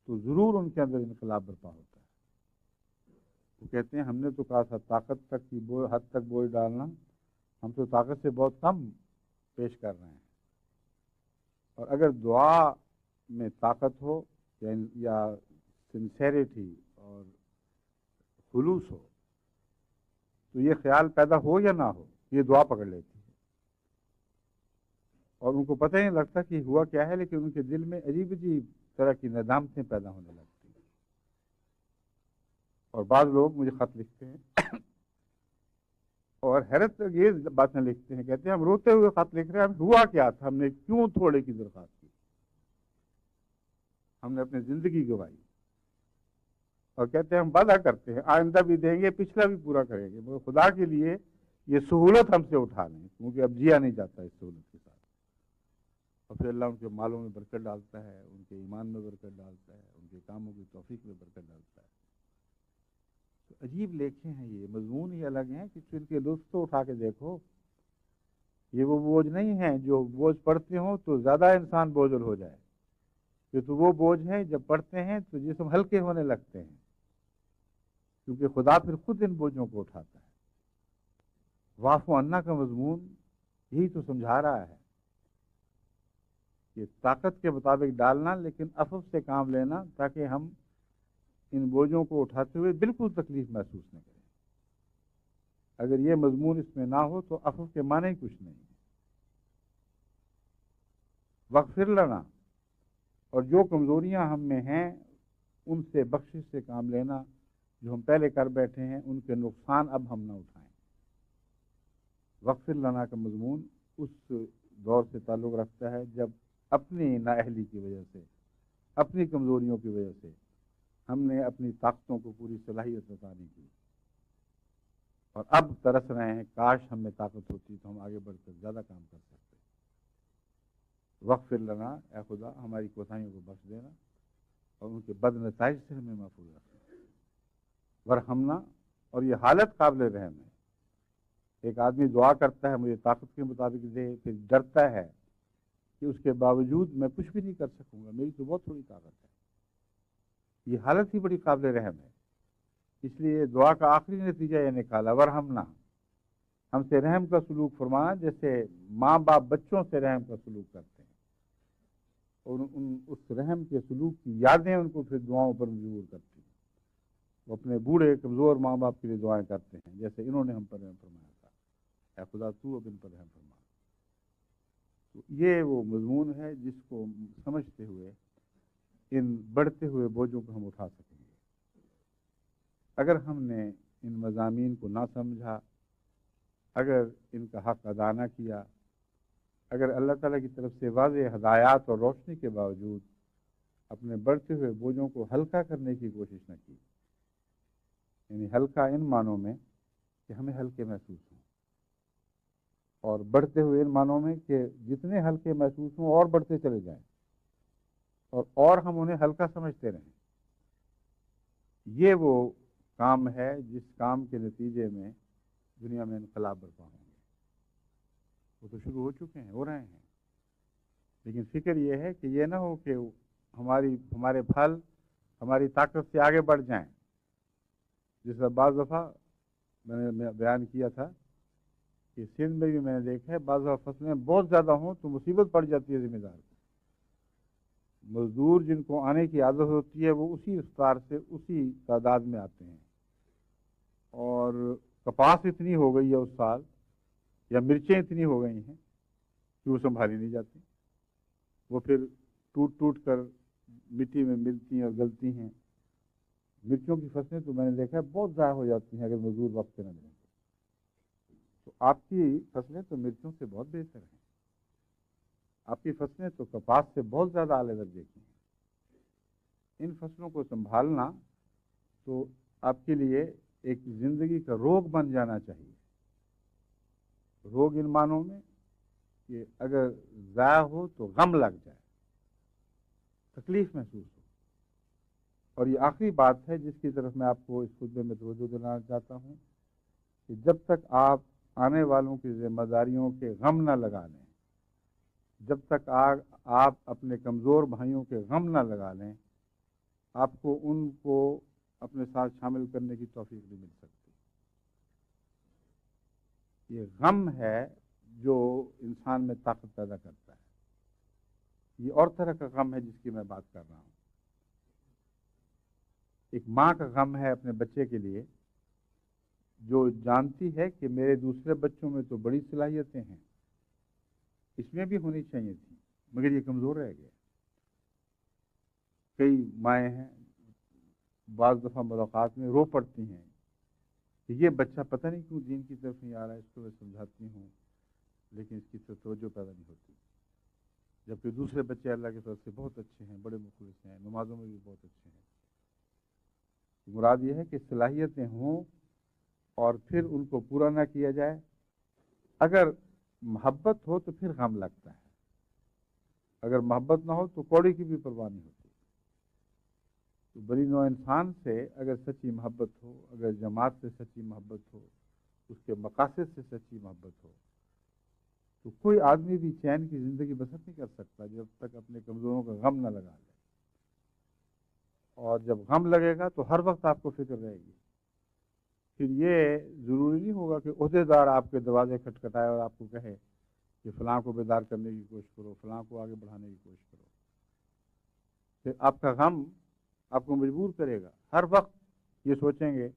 تو ضرور ان کے اندر انقلاب برپا ہوتا ہے۔ وہ کہتے ہیں ہم نے تو کہا تھا طاقت تک کی حد تک بوجھ ڈالنا، ہم تو طاقت سے بہت کم پیش کر رہے ہیں۔ اور اگر دعا میں طاقت ہو یا سنسیریٹی اور خلوص ہو تو یہ خیال پیدا ہو یا نہ ہو یہ دعا پکڑ لیتی ہے، اور ان کو پتہ ہی نہیں لگتا کہ ہوا کیا ہے، لیکن ان کے دل میں عجیب عجیب طرح کی ندامتیں پیدا ہونے لگتی ہیں۔ اور بعض لوگ مجھے خط لکھتے ہیں اور حیرت انگیز باتیں لکھتے ہیں، کہتے ہیں ہم روتے ہوئے خط لکھ رہے ہیں، ہم ہوا کیا تھا، ہم نے کیوں تھوڑے کی درخواست کی، ہم نے اپنی زندگی گوائی، اور کہتے ہیں ہم وعدہ کرتے ہیں آئندہ بھی دیں گے، پچھلا بھی پورا کریں گے، مگر خدا کے لیے یہ سہولت ہم سے اٹھا لیں، کیونکہ اب جیا نہیں جاتا اس سہولت کے ساتھ۔ اور پھر اللہ ان کے مالوں میں برکت ڈالتا ہے، ان کے ایمان میں برکت ڈالتا ہے، ان کے کاموں کی توفیق میں برکت ڈالتا ہے۔ تو عجیب لیکھیں ہیں، یہ مضمون ہی الگ ہیں کہ ان کے لطف تو اٹھا کے دیکھو۔ یہ وہ بوجھ نہیں ہیں جو بوجھ پڑھتے ہوں تو زیادہ انسان بوجھل ہو جائے، یہ تو وہ بوجھ ہیں جب پڑھتے ہیں تو جسم ہلکے ہونے لگتے ہیں، کیونکہ خدا پھر خود ان بوجھوں کو اٹھاتا ہے۔ واف و عنا کا مضمون یہی تو سمجھا رہا ہے کہ طاقت کے مطابق ڈالنا، لیکن عفو سے کام لینا تاکہ ہم ان بوجھوں کو اٹھاتے ہوئے بالکل تکلیف محسوس نہ کریں۔ اگر یہ مضمون اس میں نہ ہو تو عفو کے معنی ہی کچھ نہیں ہے۔ وغفر لنا، اور جو کمزوریاں ہم میں ہیں ان سے بخشش سے کام لینا، جو ہم پہلے کر بیٹھے ہیں ان کے نقصان اب ہم نہ اٹھائیں۔ وغفر لنا کا مضمون اس دور سے تعلق رکھتا ہے جب اپنی نااہلی کی وجہ سے، اپنی کمزوریوں کی وجہ سے ہم نے اپنی طاقتوں کو پوری صلاحیت عطا نہیں کی، اور اب ترس رہے ہیں کاش ہم میں طاقت ہوتی تو ہم آگے بڑھ کر زیادہ کام کر سکتے۔ وغفر لنا، اے خدا ہماری کوتاہیوں کو بخش دینا اور ان کے بد نتائج سے ہمیں محفوظ رکھنا۔ ورحمنا، اور یہ حالت قابل رحم ہے۔ ایک آدمی دعا کرتا ہے مجھے طاقت کے مطابق دے، پھر ڈرتا ہے کہ اس کے باوجود میں کچھ بھی نہیں کر سکوں گا، میری تو بہت تھوڑی طاقت ہے، یہ حالت ہی بڑی قابل رحم ہے۔ اس لیے دعا کا آخری نتیجہ یہ نکالا ورحمنا، ہم سے رحم کا سلوک فرمانا، جیسے ماں باپ بچوں سے رحم کا سلوک کرتے ہیں، اور اس رحم کے سلوک کی یادیں ان کو پھر دعاؤں پر مجبور کرتی ہیں۔ وہ اپنے بوڑھے کمزور ماں باپ کے لیے دعائیں کرتے ہیں، جیسے انہوں نے ہم پر رحم فرمایا تھا، اے خدا تو اب ان پر رحم فرما۔ تو یہ وہ مضمون ہے جس کو سمجھتے ہوئے ان بڑھتے ہوئے بوجھوں کو ہم اٹھا سکیں گے۔ اگر ہم نے ان مضامین کو نہ سمجھا، اگر ان کا حق ادا نہ کیا، اگر اللہ تعالیٰ کی طرف سے واضح ہدایات اور روشنی کے باوجود اپنے بڑھتے ہوئے بوجھوں کو ہلکا کرنے کی کوشش نہ کی، یعنی ہلکا ان معنوں میں کہ ہمیں ہلکے محسوس ہوں، اور بڑھتے ہوئے ان معنوں میں کہ جتنے ہلکے محسوس ہوں اور بڑھتے چلے جائیں اور ہم انہیں ہلکا سمجھتے رہیں، یہ وہ کام ہے جس کام کے نتیجے میں دنیا میں انقلاب برپا ہوں گے۔ وہ تو شروع ہو چکے ہیں، ہو رہے ہیں، لیکن فکر یہ ہے کہ یہ نہ ہو کہ ہمارے پھل ہماری طاقت سے آگے بڑھ جائیں۔ جس طرح بعض دفعہ میں نے بیان کیا تھا کہ سندھ میں بھی میں نے دیکھا ہے بعض دفعہ فصلیں بہت زیادہ ہوں تو مصیبت پڑ جاتی ہے ذمہ دار کو۔ مزدور جن کو آنے کی عادت ہوتی ہے وہ اسی رفتار سے اسی تعداد میں آتے ہیں، اور کپاس اتنی ہو گئی ہے اس سال یا مرچیں اتنی ہو گئی ہیں کہ وہ سنبھالی نہیں جاتی، وہ پھر ٹوٹ ٹوٹ کر مٹی میں ملتی ہیں اور گلتی ہیں۔ مرچوں کی فصلیں تو میں نے دیکھا ہے بہت ضائع ہو جاتی ہیں اگر مزدور وقت پہ نہ ملیں تو آپ کی فصلیں تو مرچوں سے بہت بہتر ہیں، آپ کی فصلیں تو کپاس سے بہت زیادہ اعلیٰ درجے کی ہیں۔ ان فصلوں کو سنبھالنا تو آپ کے لیے ایک زندگی کا روگ بن جانا چاہیے۔ روگ ان معنوں میں کہ اگر ضائع ہو تو غم لگ جائے، تکلیف محسوس ہو۔ اور یہ آخری بات ہے جس کی طرف میں آپ کو اس خطبے میں توجہ دلانا چاہتا ہوں کہ جب تک آپ آنے والوں کی ذمہ داریوں کے غم نہ لگا لیں، جب تک آپ اپنے کمزور بھائیوں کے غم نہ لگا لیں، آپ کو ان کو اپنے ساتھ شامل کرنے کی توفیق نہیں مل سکتی۔ یہ غم ہے جو انسان میں طاقت پیدا کرتا ہے۔ یہ اور طرح کا غم ہے جس کی میں بات کر رہا ہوں۔ ایک ماں کا غم ہے اپنے بچے کے لیے جو جانتی ہے کہ میرے دوسرے بچوں میں تو بڑی صلاحیتیں ہیں، اس میں بھی ہونی چاہیے تھی، مگر یہ کمزور رہ گیا۔ کئی مائیں ہیں بعض دفعہ ملاقات میں رو پڑتی ہیں کہ یہ بچہ پتہ نہیں کیوں دین کی طرف نہیں آ رہا ہے، اس کو میں سمجھاتی ہوں لیکن اس کی طرف توجہ پیدا نہیں ہوتی، جبکہ دوسرے بچے اللہ کی طرف سے بہت اچھے ہیں، بڑے مخلص ہیں، نمازوں میں بھی بہت اچھے ہیں۔ مراد یہ ہے کہ صلاحیتیں ہوں اور پھر ان کو پورا نہ کیا جائے۔ اگر محبت ہو تو پھر غم لگتا ہے، اگر محبت نہ ہو تو کوڑی کی بھی پرواہ نہیں ہوتی۔ تو بنی نوع انسان سے اگر سچی محبت ہو، اگر جماعت سے سچی محبت ہو، اس کے مقاصد سے سچی محبت ہو، تو کوئی آدمی بھی چین کی زندگی بسر نہیں کر سکتا جب تک اپنے کمزوروں کا غم نہ لگا لے۔ اور جب غم لگے گا تو ہر وقت آپ کو فکر رہے گی۔ پھر یہ ضروری نہیں ہوگا کہ عہدیدار آپ کے دروازے کھٹکھٹائے اور آپ کو کہے کہ فلاں کو بیدار کرنے کی کوشش کرو، فلاں کو آگے بڑھانے کی کوشش کرو۔ پھر آپ کا غم آپ کو مجبور کرے گا، ہر وقت یہ سوچیں گے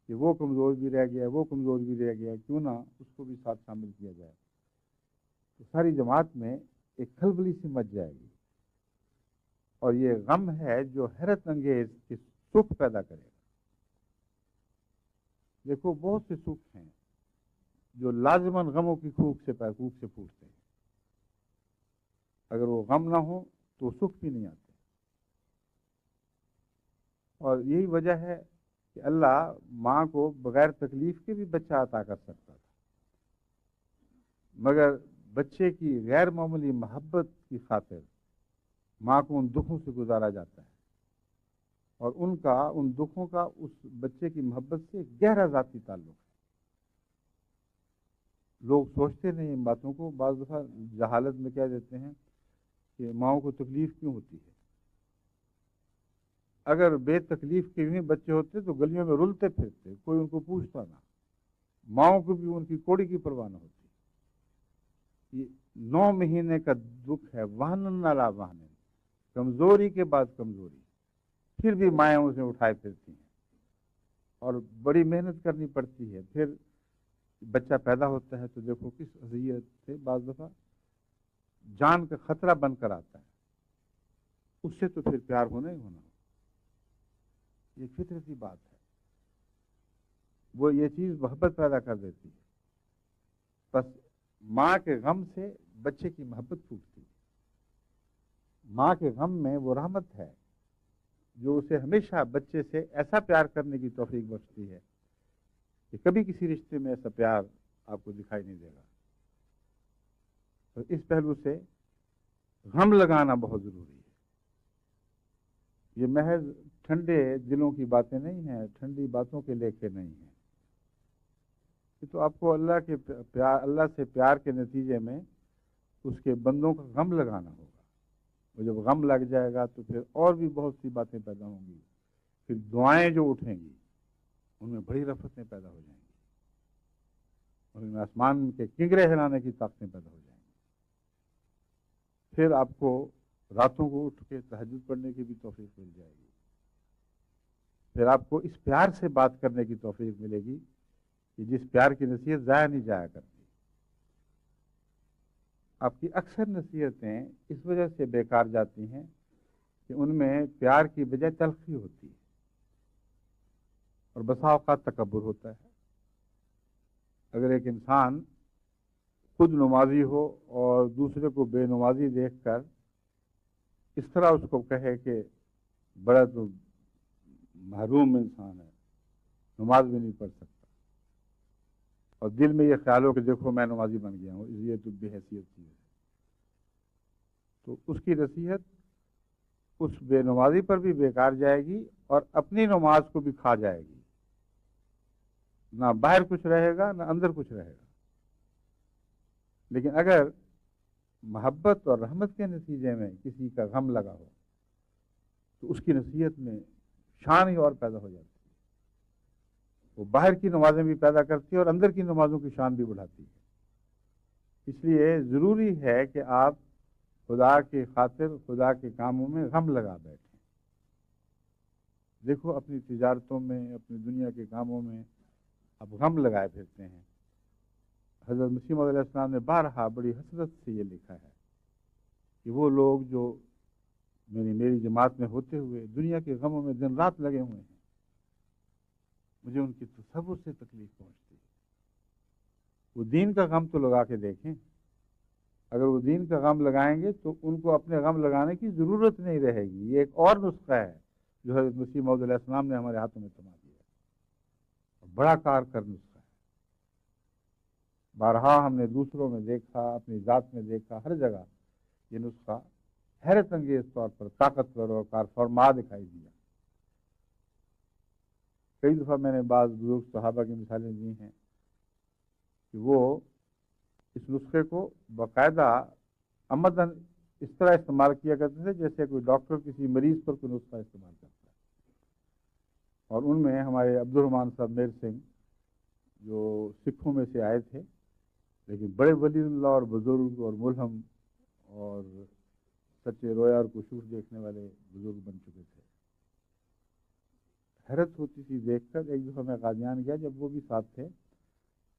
کہ وہ کمزور بھی رہ گیا، وہ کمزور بھی رہ گیا، کیوں نہ اس کو بھی ساتھ شامل کیا جائے۔ تو ساری جماعت میں ایک کھلبلی سی مچ جائے گی، اور یہ غم ہے جو حیرت انگیز کہ سکھ پیدا کرے گا۔ دیکھو بہت سے سکھ ہیں جو لازماً غموں کی کوکھ سے پھوٹتے ہیں، اگر وہ غم نہ ہو تو سکھ بھی نہیں آتے۔ اور یہی وجہ ہے کہ اللہ ماں کو بغیر تکلیف کے بھی بچہ عطا کر سکتا تھا، مگر بچے کی غیر معمولی محبت کی خاطر ماں کو ان دکھوں سے گزارا جاتا ہے، اور ان دکھوں کا اس بچے کی محبت سے گہرا ذاتی تعلق ہے۔ لوگ سوچتے نہیں ان باتوں کو، بعض دفعہ جہالت میں کہہ دیتے ہیں کہ ماؤں کو تکلیف کیوں ہوتی ہے۔ اگر بے تکلیف کے بھی بچے ہوتے تو گلیوں میں رلتے پھرتے، کوئی ان کو پوچھتا نہ، ماؤں کو بھی ان کی کوڑی کی پرواہ نہ ہوتی۔ یہ 9 مہینے کا دکھ ہے، وہن نہ لا وہن، کمزوری کے بعد کمزوری، پھر بھی مائیں اسے اٹھائے پھرتی ہیں اور بڑی محنت کرنی پڑتی ہے۔ پھر بچہ پیدا ہوتا ہے تو دیکھو کس اذیت سے بعض دفعہ جان کا خطرہ بن کر آتا ہے، اس سے تو پھر پیار ہونا ہی ہونا۔ یہ فطرتی بات ہے، وہ یہ چیز محبت پیدا کر دیتی ہے۔ بس ماں کے غم سے بچے کی محبت پھوٹتی ہے. ماں کے غم میں وہ رحمت ہے جو اسے ہمیشہ بچے سے ایسا پیار کرنے کی توفیق بخشتی ہے کہ کبھی کسی رشتے میں ایسا پیار آپ کو دکھائی نہیں دے گا. تو اس پہلو سے غم لگانا بہت ضروری ہے. یہ محض ٹھنڈے دلوں کی باتیں نہیں ہیں، ٹھنڈی باتوں کے لیکھے نہیں ہیں. یہ تو آپ کو اللہ سے پیار کے نتیجے میں اس کے بندوں کا غم لگانا ہوگا. اور جب غم لگ جائے گا تو پھر اور بھی بہت سی باتیں پیدا ہوں گی. پھر دعائیں جو اٹھیں گی ان میں بڑی رفتیں پیدا ہو جائیں گی، اور ان میں آسمان کے کنگرے ہلانے کی طاقتیں پیدا ہو جائیں گی. پھر آپ کو راتوں کو اٹھ کے تہجد پڑھنے کی بھی توفیق مل جائے گی. پھر آپ کو اس پیار سے بات کرنے کی توفیق ملے گی کہ جس پیار کی نصیحت ضائع نہیں جایا کرتی. آپ کی اکثر نصیحتیں اس وجہ سے بیکار جاتی ہیں کہ ان میں پیار کی بجائے تلخی ہوتی ہے اور بسا اوقات تکبر ہوتا ہے. اگر ایک انسان خود نمازی ہو اور دوسرے کو بے نمازی دیکھ کر اس طرح اس کو کہے کہ بڑا تو محروم انسان ہے، نماز بھی نہیں پڑھ سکتا، اور دل میں یہ خیال ہو کہ دیکھو میں نمازی بن گیا ہوں، یہ تو بے حیثیت چیز ہے، تو اس کی نصیحت اس بے نمازی پر بھی بیکار جائے گی اور اپنی نماز کو بھی کھا جائے گی. نہ باہر کچھ رہے گا نہ اندر کچھ رہے گا. لیکن اگر محبت اور رحمت کے نتیجے میں کسی کا غم لگا ہو تو اس کی نصیحت میں شان ہی اور پیدا ہو جاتی ہے. وہ باہر کی نمازیں بھی پیدا کرتی ہے اور اندر کی نمازوں کی شان بھی بڑھاتی ہے. اس لیے ضروری ہے کہ آپ خدا کی خاطر خدا کے کاموں میں غم لگا بیٹھیں. دیکھو اپنی تجارتوں میں، اپنی دنیا کے کاموں میں اب غم لگائے پھرتے ہیں. حضرت مسیح موعود علیہ السلام نے بارہا بڑی حسرت سے یہ لکھا ہے کہ وہ لوگ جو میری جماعت میں ہوتے ہوئے دنیا کے غموں میں دن رات لگے ہوئے ہیں، مجھے ان کی تصور سے تکلیف پہنچتی ہے. وہ دین کا غم تو لگا کے دیکھیں. اگر وہ دین کا غم لگائیں گے تو ان کو اپنے غم لگانے کی ضرورت نہیں رہے گی. یہ ایک اور نسخہ ہے جو حضرت مسیح موعود علیہ السلام نے ہمارے ہاتھوں میں تھما دیا ہے، اور بڑا کار کر نسخہ ہے. بارہا ہم نے دوسروں میں دیکھا، اپنی ذات میں دیکھا، ہر جگہ یہ نسخہ حیرت انگیز طور پر طاقتور اور کارفرما دکھائی دیا. کئی دفعہ میں نے بعض بزرگ صحابہ کی مثالیں دی ہیں کہ وہ اس نسخے کو باقاعدہ عمدن اس طرح استعمال کیا کرتے تھے جیسے کوئی ڈاکٹر کسی مریض پر کوئی نسخہ استعمال کرتا ہے. اور ان میں ہمارے عبد الرحمان صاحب میر سنگھ جو سکھوں میں سے آئے تھے لیکن بڑے ولی اللہ اور بزرگ اور ملہم اور سچے رویا اور کشوف دیکھنے والے بزرگ بن چکے تھے. حیرت ہوتی تھی دیکھ کر. ایک دفعہ میں قادیان گیا، جب وہ بھی ساتھ تھے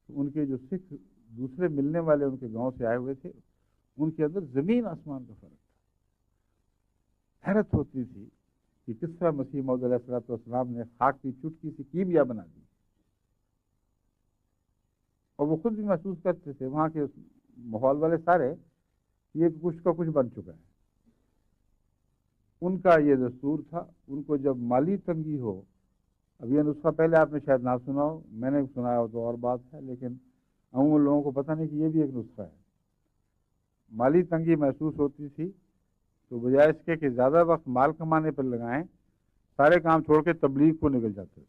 تو ان کے جو سکھ دوسرے ملنے والے ان کے گاؤں سے آئے ہوئے تھے، ان کے اندر زمین آسمان کا فرق تھا. حیرت ہوتی تھی کہ کس طرح مسیح موعود علیہ السلام نے خاک کی چٹکی سے کیمیا بنا دی. اور وہ خود بھی محسوس کرتے تھے، وہاں کے ماحول والے سارے، یہ کچھ کا کچھ بن چکا ہے. ان کا یہ دستور تھا. ان کو جب مالی تنگی ہو، اب یہ نسخہ پہلے آپ نے شاید نہ سنا ہو، میں نے سنایا ہو تو اور بات ہے، لیکن عموماً لوگوں کو پتہ نہیں کہ یہ بھی ایک نسخہ ہے. مالی تنگی محسوس ہوتی تھی تو بجائے اس کے کہ زیادہ وقت مال کمانے پر لگائیں، سارے کام چھوڑ کے تبلیغ کو نکل جاتے تھے.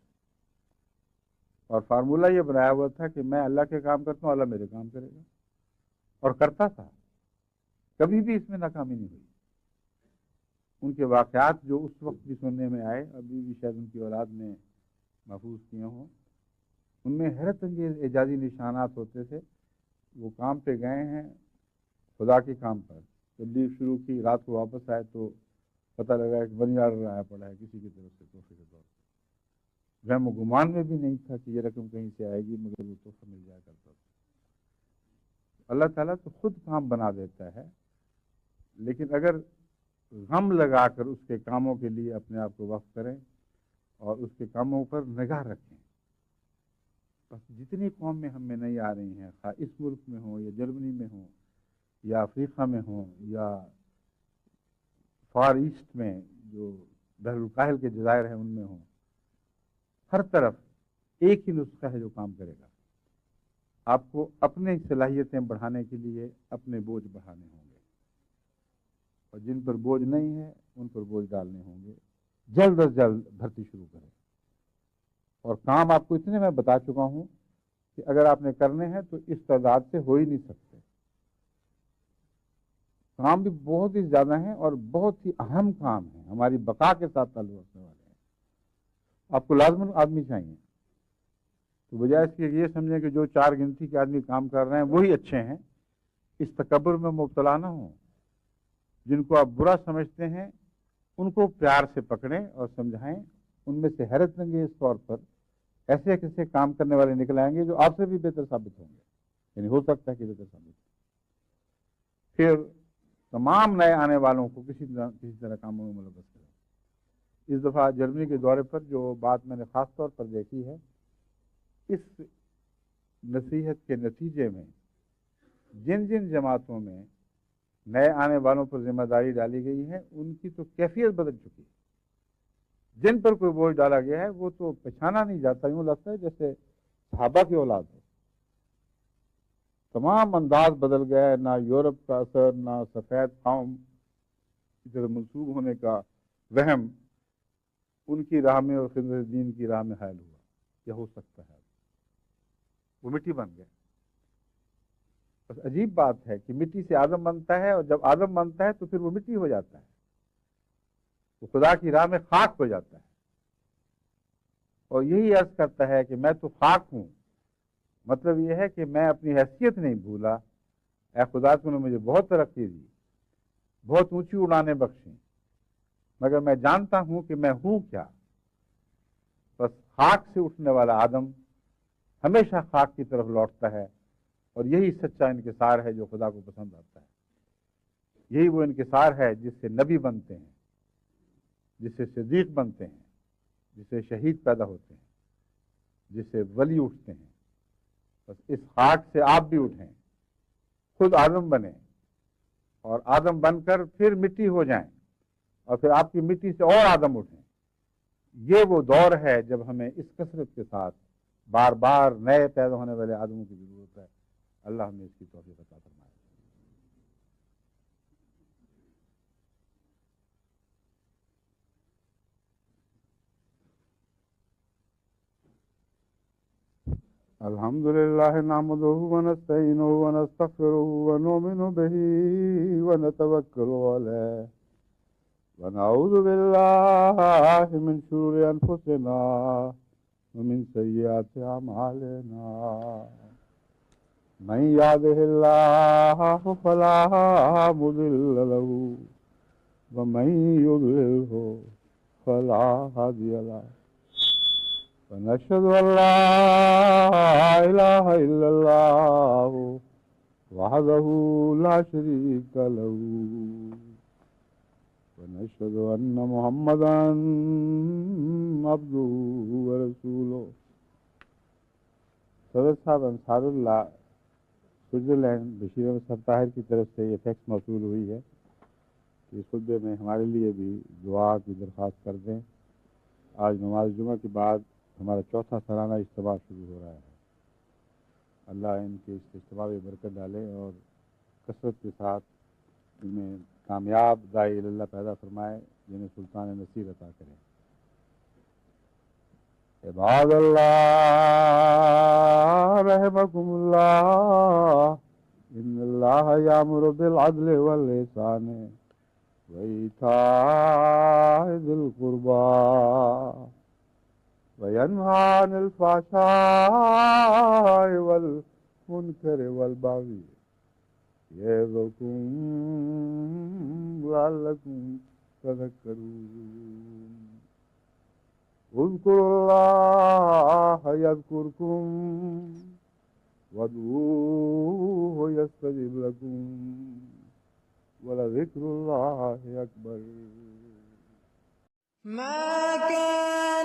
اور فارمولہ یہ بنایا ہوا تھا کہ میں اللہ کے کام کرتا ہوں، اللہ میرے کام کرے گا، اور کرتا تھا. کبھی بھی اس میں ناکامی نہیں ہوئی. ان کے واقعات جو اس وقت بھی سننے میں آئے، ابھی بھی شاید ان کی اولاد نے محفوظ کیے ہوں، ان میں حیرت انگیز اعجازی نشانات ہوتے تھے. وہ کام پہ گئے ہیں خدا کے کام پر، تبلیغ شروع کی، رات کو واپس آئے تو پتہ لگا کہ منی آرڈر آیا پڑا ہے کسی کی طرف سے تحفے کے طور پر. وہم و گمان میں بھی نہیں تھا کہ یہ رقم کہیں سے آئے گی، مگر وہ تحفہ مل جایا کرتا تھا. اللہ تعالیٰ تو خود کام بنا دیتا ہے، لیکن اگر غم لگا کر اس کے کاموں کے لیے اپنے آپ کو وقف کریں اور اس کے کاموں پر نگاہ رکھیں. بس جتنی قوم میں ہم میں نہیں آ رہی ہیں، خواہ اس ملک میں ہوں یا جرمنی میں ہوں یا افریقہ میں ہوں یا فار ایسٹ میں جو بحر الکاہل کے جزائر ہیں ان میں ہوں، ہر طرف ایک ہی نسخہ ہے جو کام کرے گا. آپ کو اپنی صلاحیتیں بڑھانے کے لیے اپنے بوجھ بڑھانے ہوں گے، اور جن پر بوجھ نہیں ہے ان پر بوجھ ڈالنے ہوں گے. جلد از جلد بھرتی شروع کریں. اور کام آپ کو اتنے میں بتا چکا ہوں کہ اگر آپ نے کرنے ہیں تو اس تعداد سے ہو ہی نہیں سکتے. کام بھی بہت ہی زیادہ ہیں اور بہت ہی اہم کام ہیں، ہماری بقا کے ساتھ تعلق رکھنے والے ہیں. آپ کو لازماً آدمی چاہیے. تو بجائے اس کے یہ سمجھیں کہ جو 4 گنتی کے آدمی کام کر رہے ہیں وہی اچھے ہیں، اس تکبر میں مبتلا نہ ہوں. جن کو آپ برا سمجھتے ہیں ان کو پیار سے پکڑیں اور سمجھائیں. ان میں سے حیرت انگیز طور پر ایسے کیسے کام کرنے والے نکل آئیں گے جو آپ سے بھی بہتر ثابت ہوں گے، یعنی ہو سکتا ہے کہ بہتر ثابت ہوں. پھر تمام نئے آنے والوں کو کسی طرح کاموں میں ملوث کریں. اس دفعہ جرمنی کے دورے پر جو بات میں نے خاص طور پر دیکھی ہے، اس نصیحت کے نتیجے میں جن جن جماعتوں میں نئے آنے والوں پر ذمہ داری ڈالی گئی ہے ان کی تو کیفیت بدل چکی ہے. جن پر کوئی بوجھ ڈالا گیا ہے وہ تو پہچانا نہیں جاتا، یوں لگتا ہے جیسے صحابہ کی اولاد ہے. تمام انداز بدل گیا ہے. نہ یورپ کا اثر، نہ سفید قوم کی طرف منسوب ہونے کا وہم ان کی راہ میں اور خدمت دین کی راہ میں حائل ہوا. کیا ہو سکتا ہے؟ وہ مٹی بن گیا. بس عجیب بات ہے کہ مٹی سے آدم بنتا ہے، اور جب آدم بنتا ہے تو پھر وہ مٹی ہو جاتا ہے، وہ خدا کی راہ میں خاک ہو جاتا ہے. اور یہی عرض کرتا ہے کہ میں تو خاک ہوں. مطلب یہ ہے کہ میں اپنی حیثیت نہیں بھولا. اے خدا تو نے مجھے بہت ترقی دی، بہت اونچی اڑانے بخشیں، مگر میں جانتا ہوں کہ میں ہوں کیا. بس خاک سے اٹھنے والا آدم ہمیشہ خاک کی طرف لوٹتا ہے، اور یہی سچا انکسار ہے جو خدا کو پسند آتا ہے. یہی وہ انکسار ہے جس سے نبی بنتے ہیں، جس سے صدیق بنتے ہیں، جس سے شہید پیدا ہوتے ہیں، جس سے ولی اٹھتے ہیں. بس اس خاک سے آپ بھی اٹھیں، خود آدم بنیں، اور آدم بن کر پھر مٹی ہو جائیں، اور پھر آپ کی مٹی سے اور آدم اٹھیں. یہ وہ دور ہے جب ہمیں اس کثرت کے ساتھ بار بار نئے پیدا ہونے والے آدموں کی ضرورت ہے. اللہ ہمیں اس کی توفیق عطا فرمائے. الحمد لله نحمده ونستعينه ونستغفره ونؤمن به ونتوكل عليه ونعوذ بالله من شرور أنفسنا ومن سيئات أعمالنا. من يهده الله فلا مضل له ومن يضلله فلا هادي له. ونشهد أن لا إله إلا الله وحده لا شريك له ونشهد أن محمدا عبده ورسوله. صدر صاحب انصار اللہ سوئٹزرلینڈ بشیر احمد صاحب طاہر کی طرف سے یہ فیکس موصول ہوئی ہے کہ اس خطبے میں ہمارے لیے بھی دعا کی درخواست کر دیں. آج نماز جمعہ کے بعد ہمارا 4تھا سالانہ اجتماع شروع ہو رہا ہے. اللہ ان کے اس اجتماع میں برکت ڈالے اور کثرت کے ساتھ انہیں کامیاب داعی اللہ پیدا فرمائے، جنہیں سلطان نصیر عطا کرے. عباد اللہ رحمکم اللہ، ان اللہ یامر بالعدل والإحسان وإیتاء ذی القربى وینہی عن الفحشاء والمنکر والبغی یعظکم لعلکم تذکرون. اذکروا اللہ یذکرکم وادعوہ یستجب لکم ولذکر اللہ اکبر. ما كان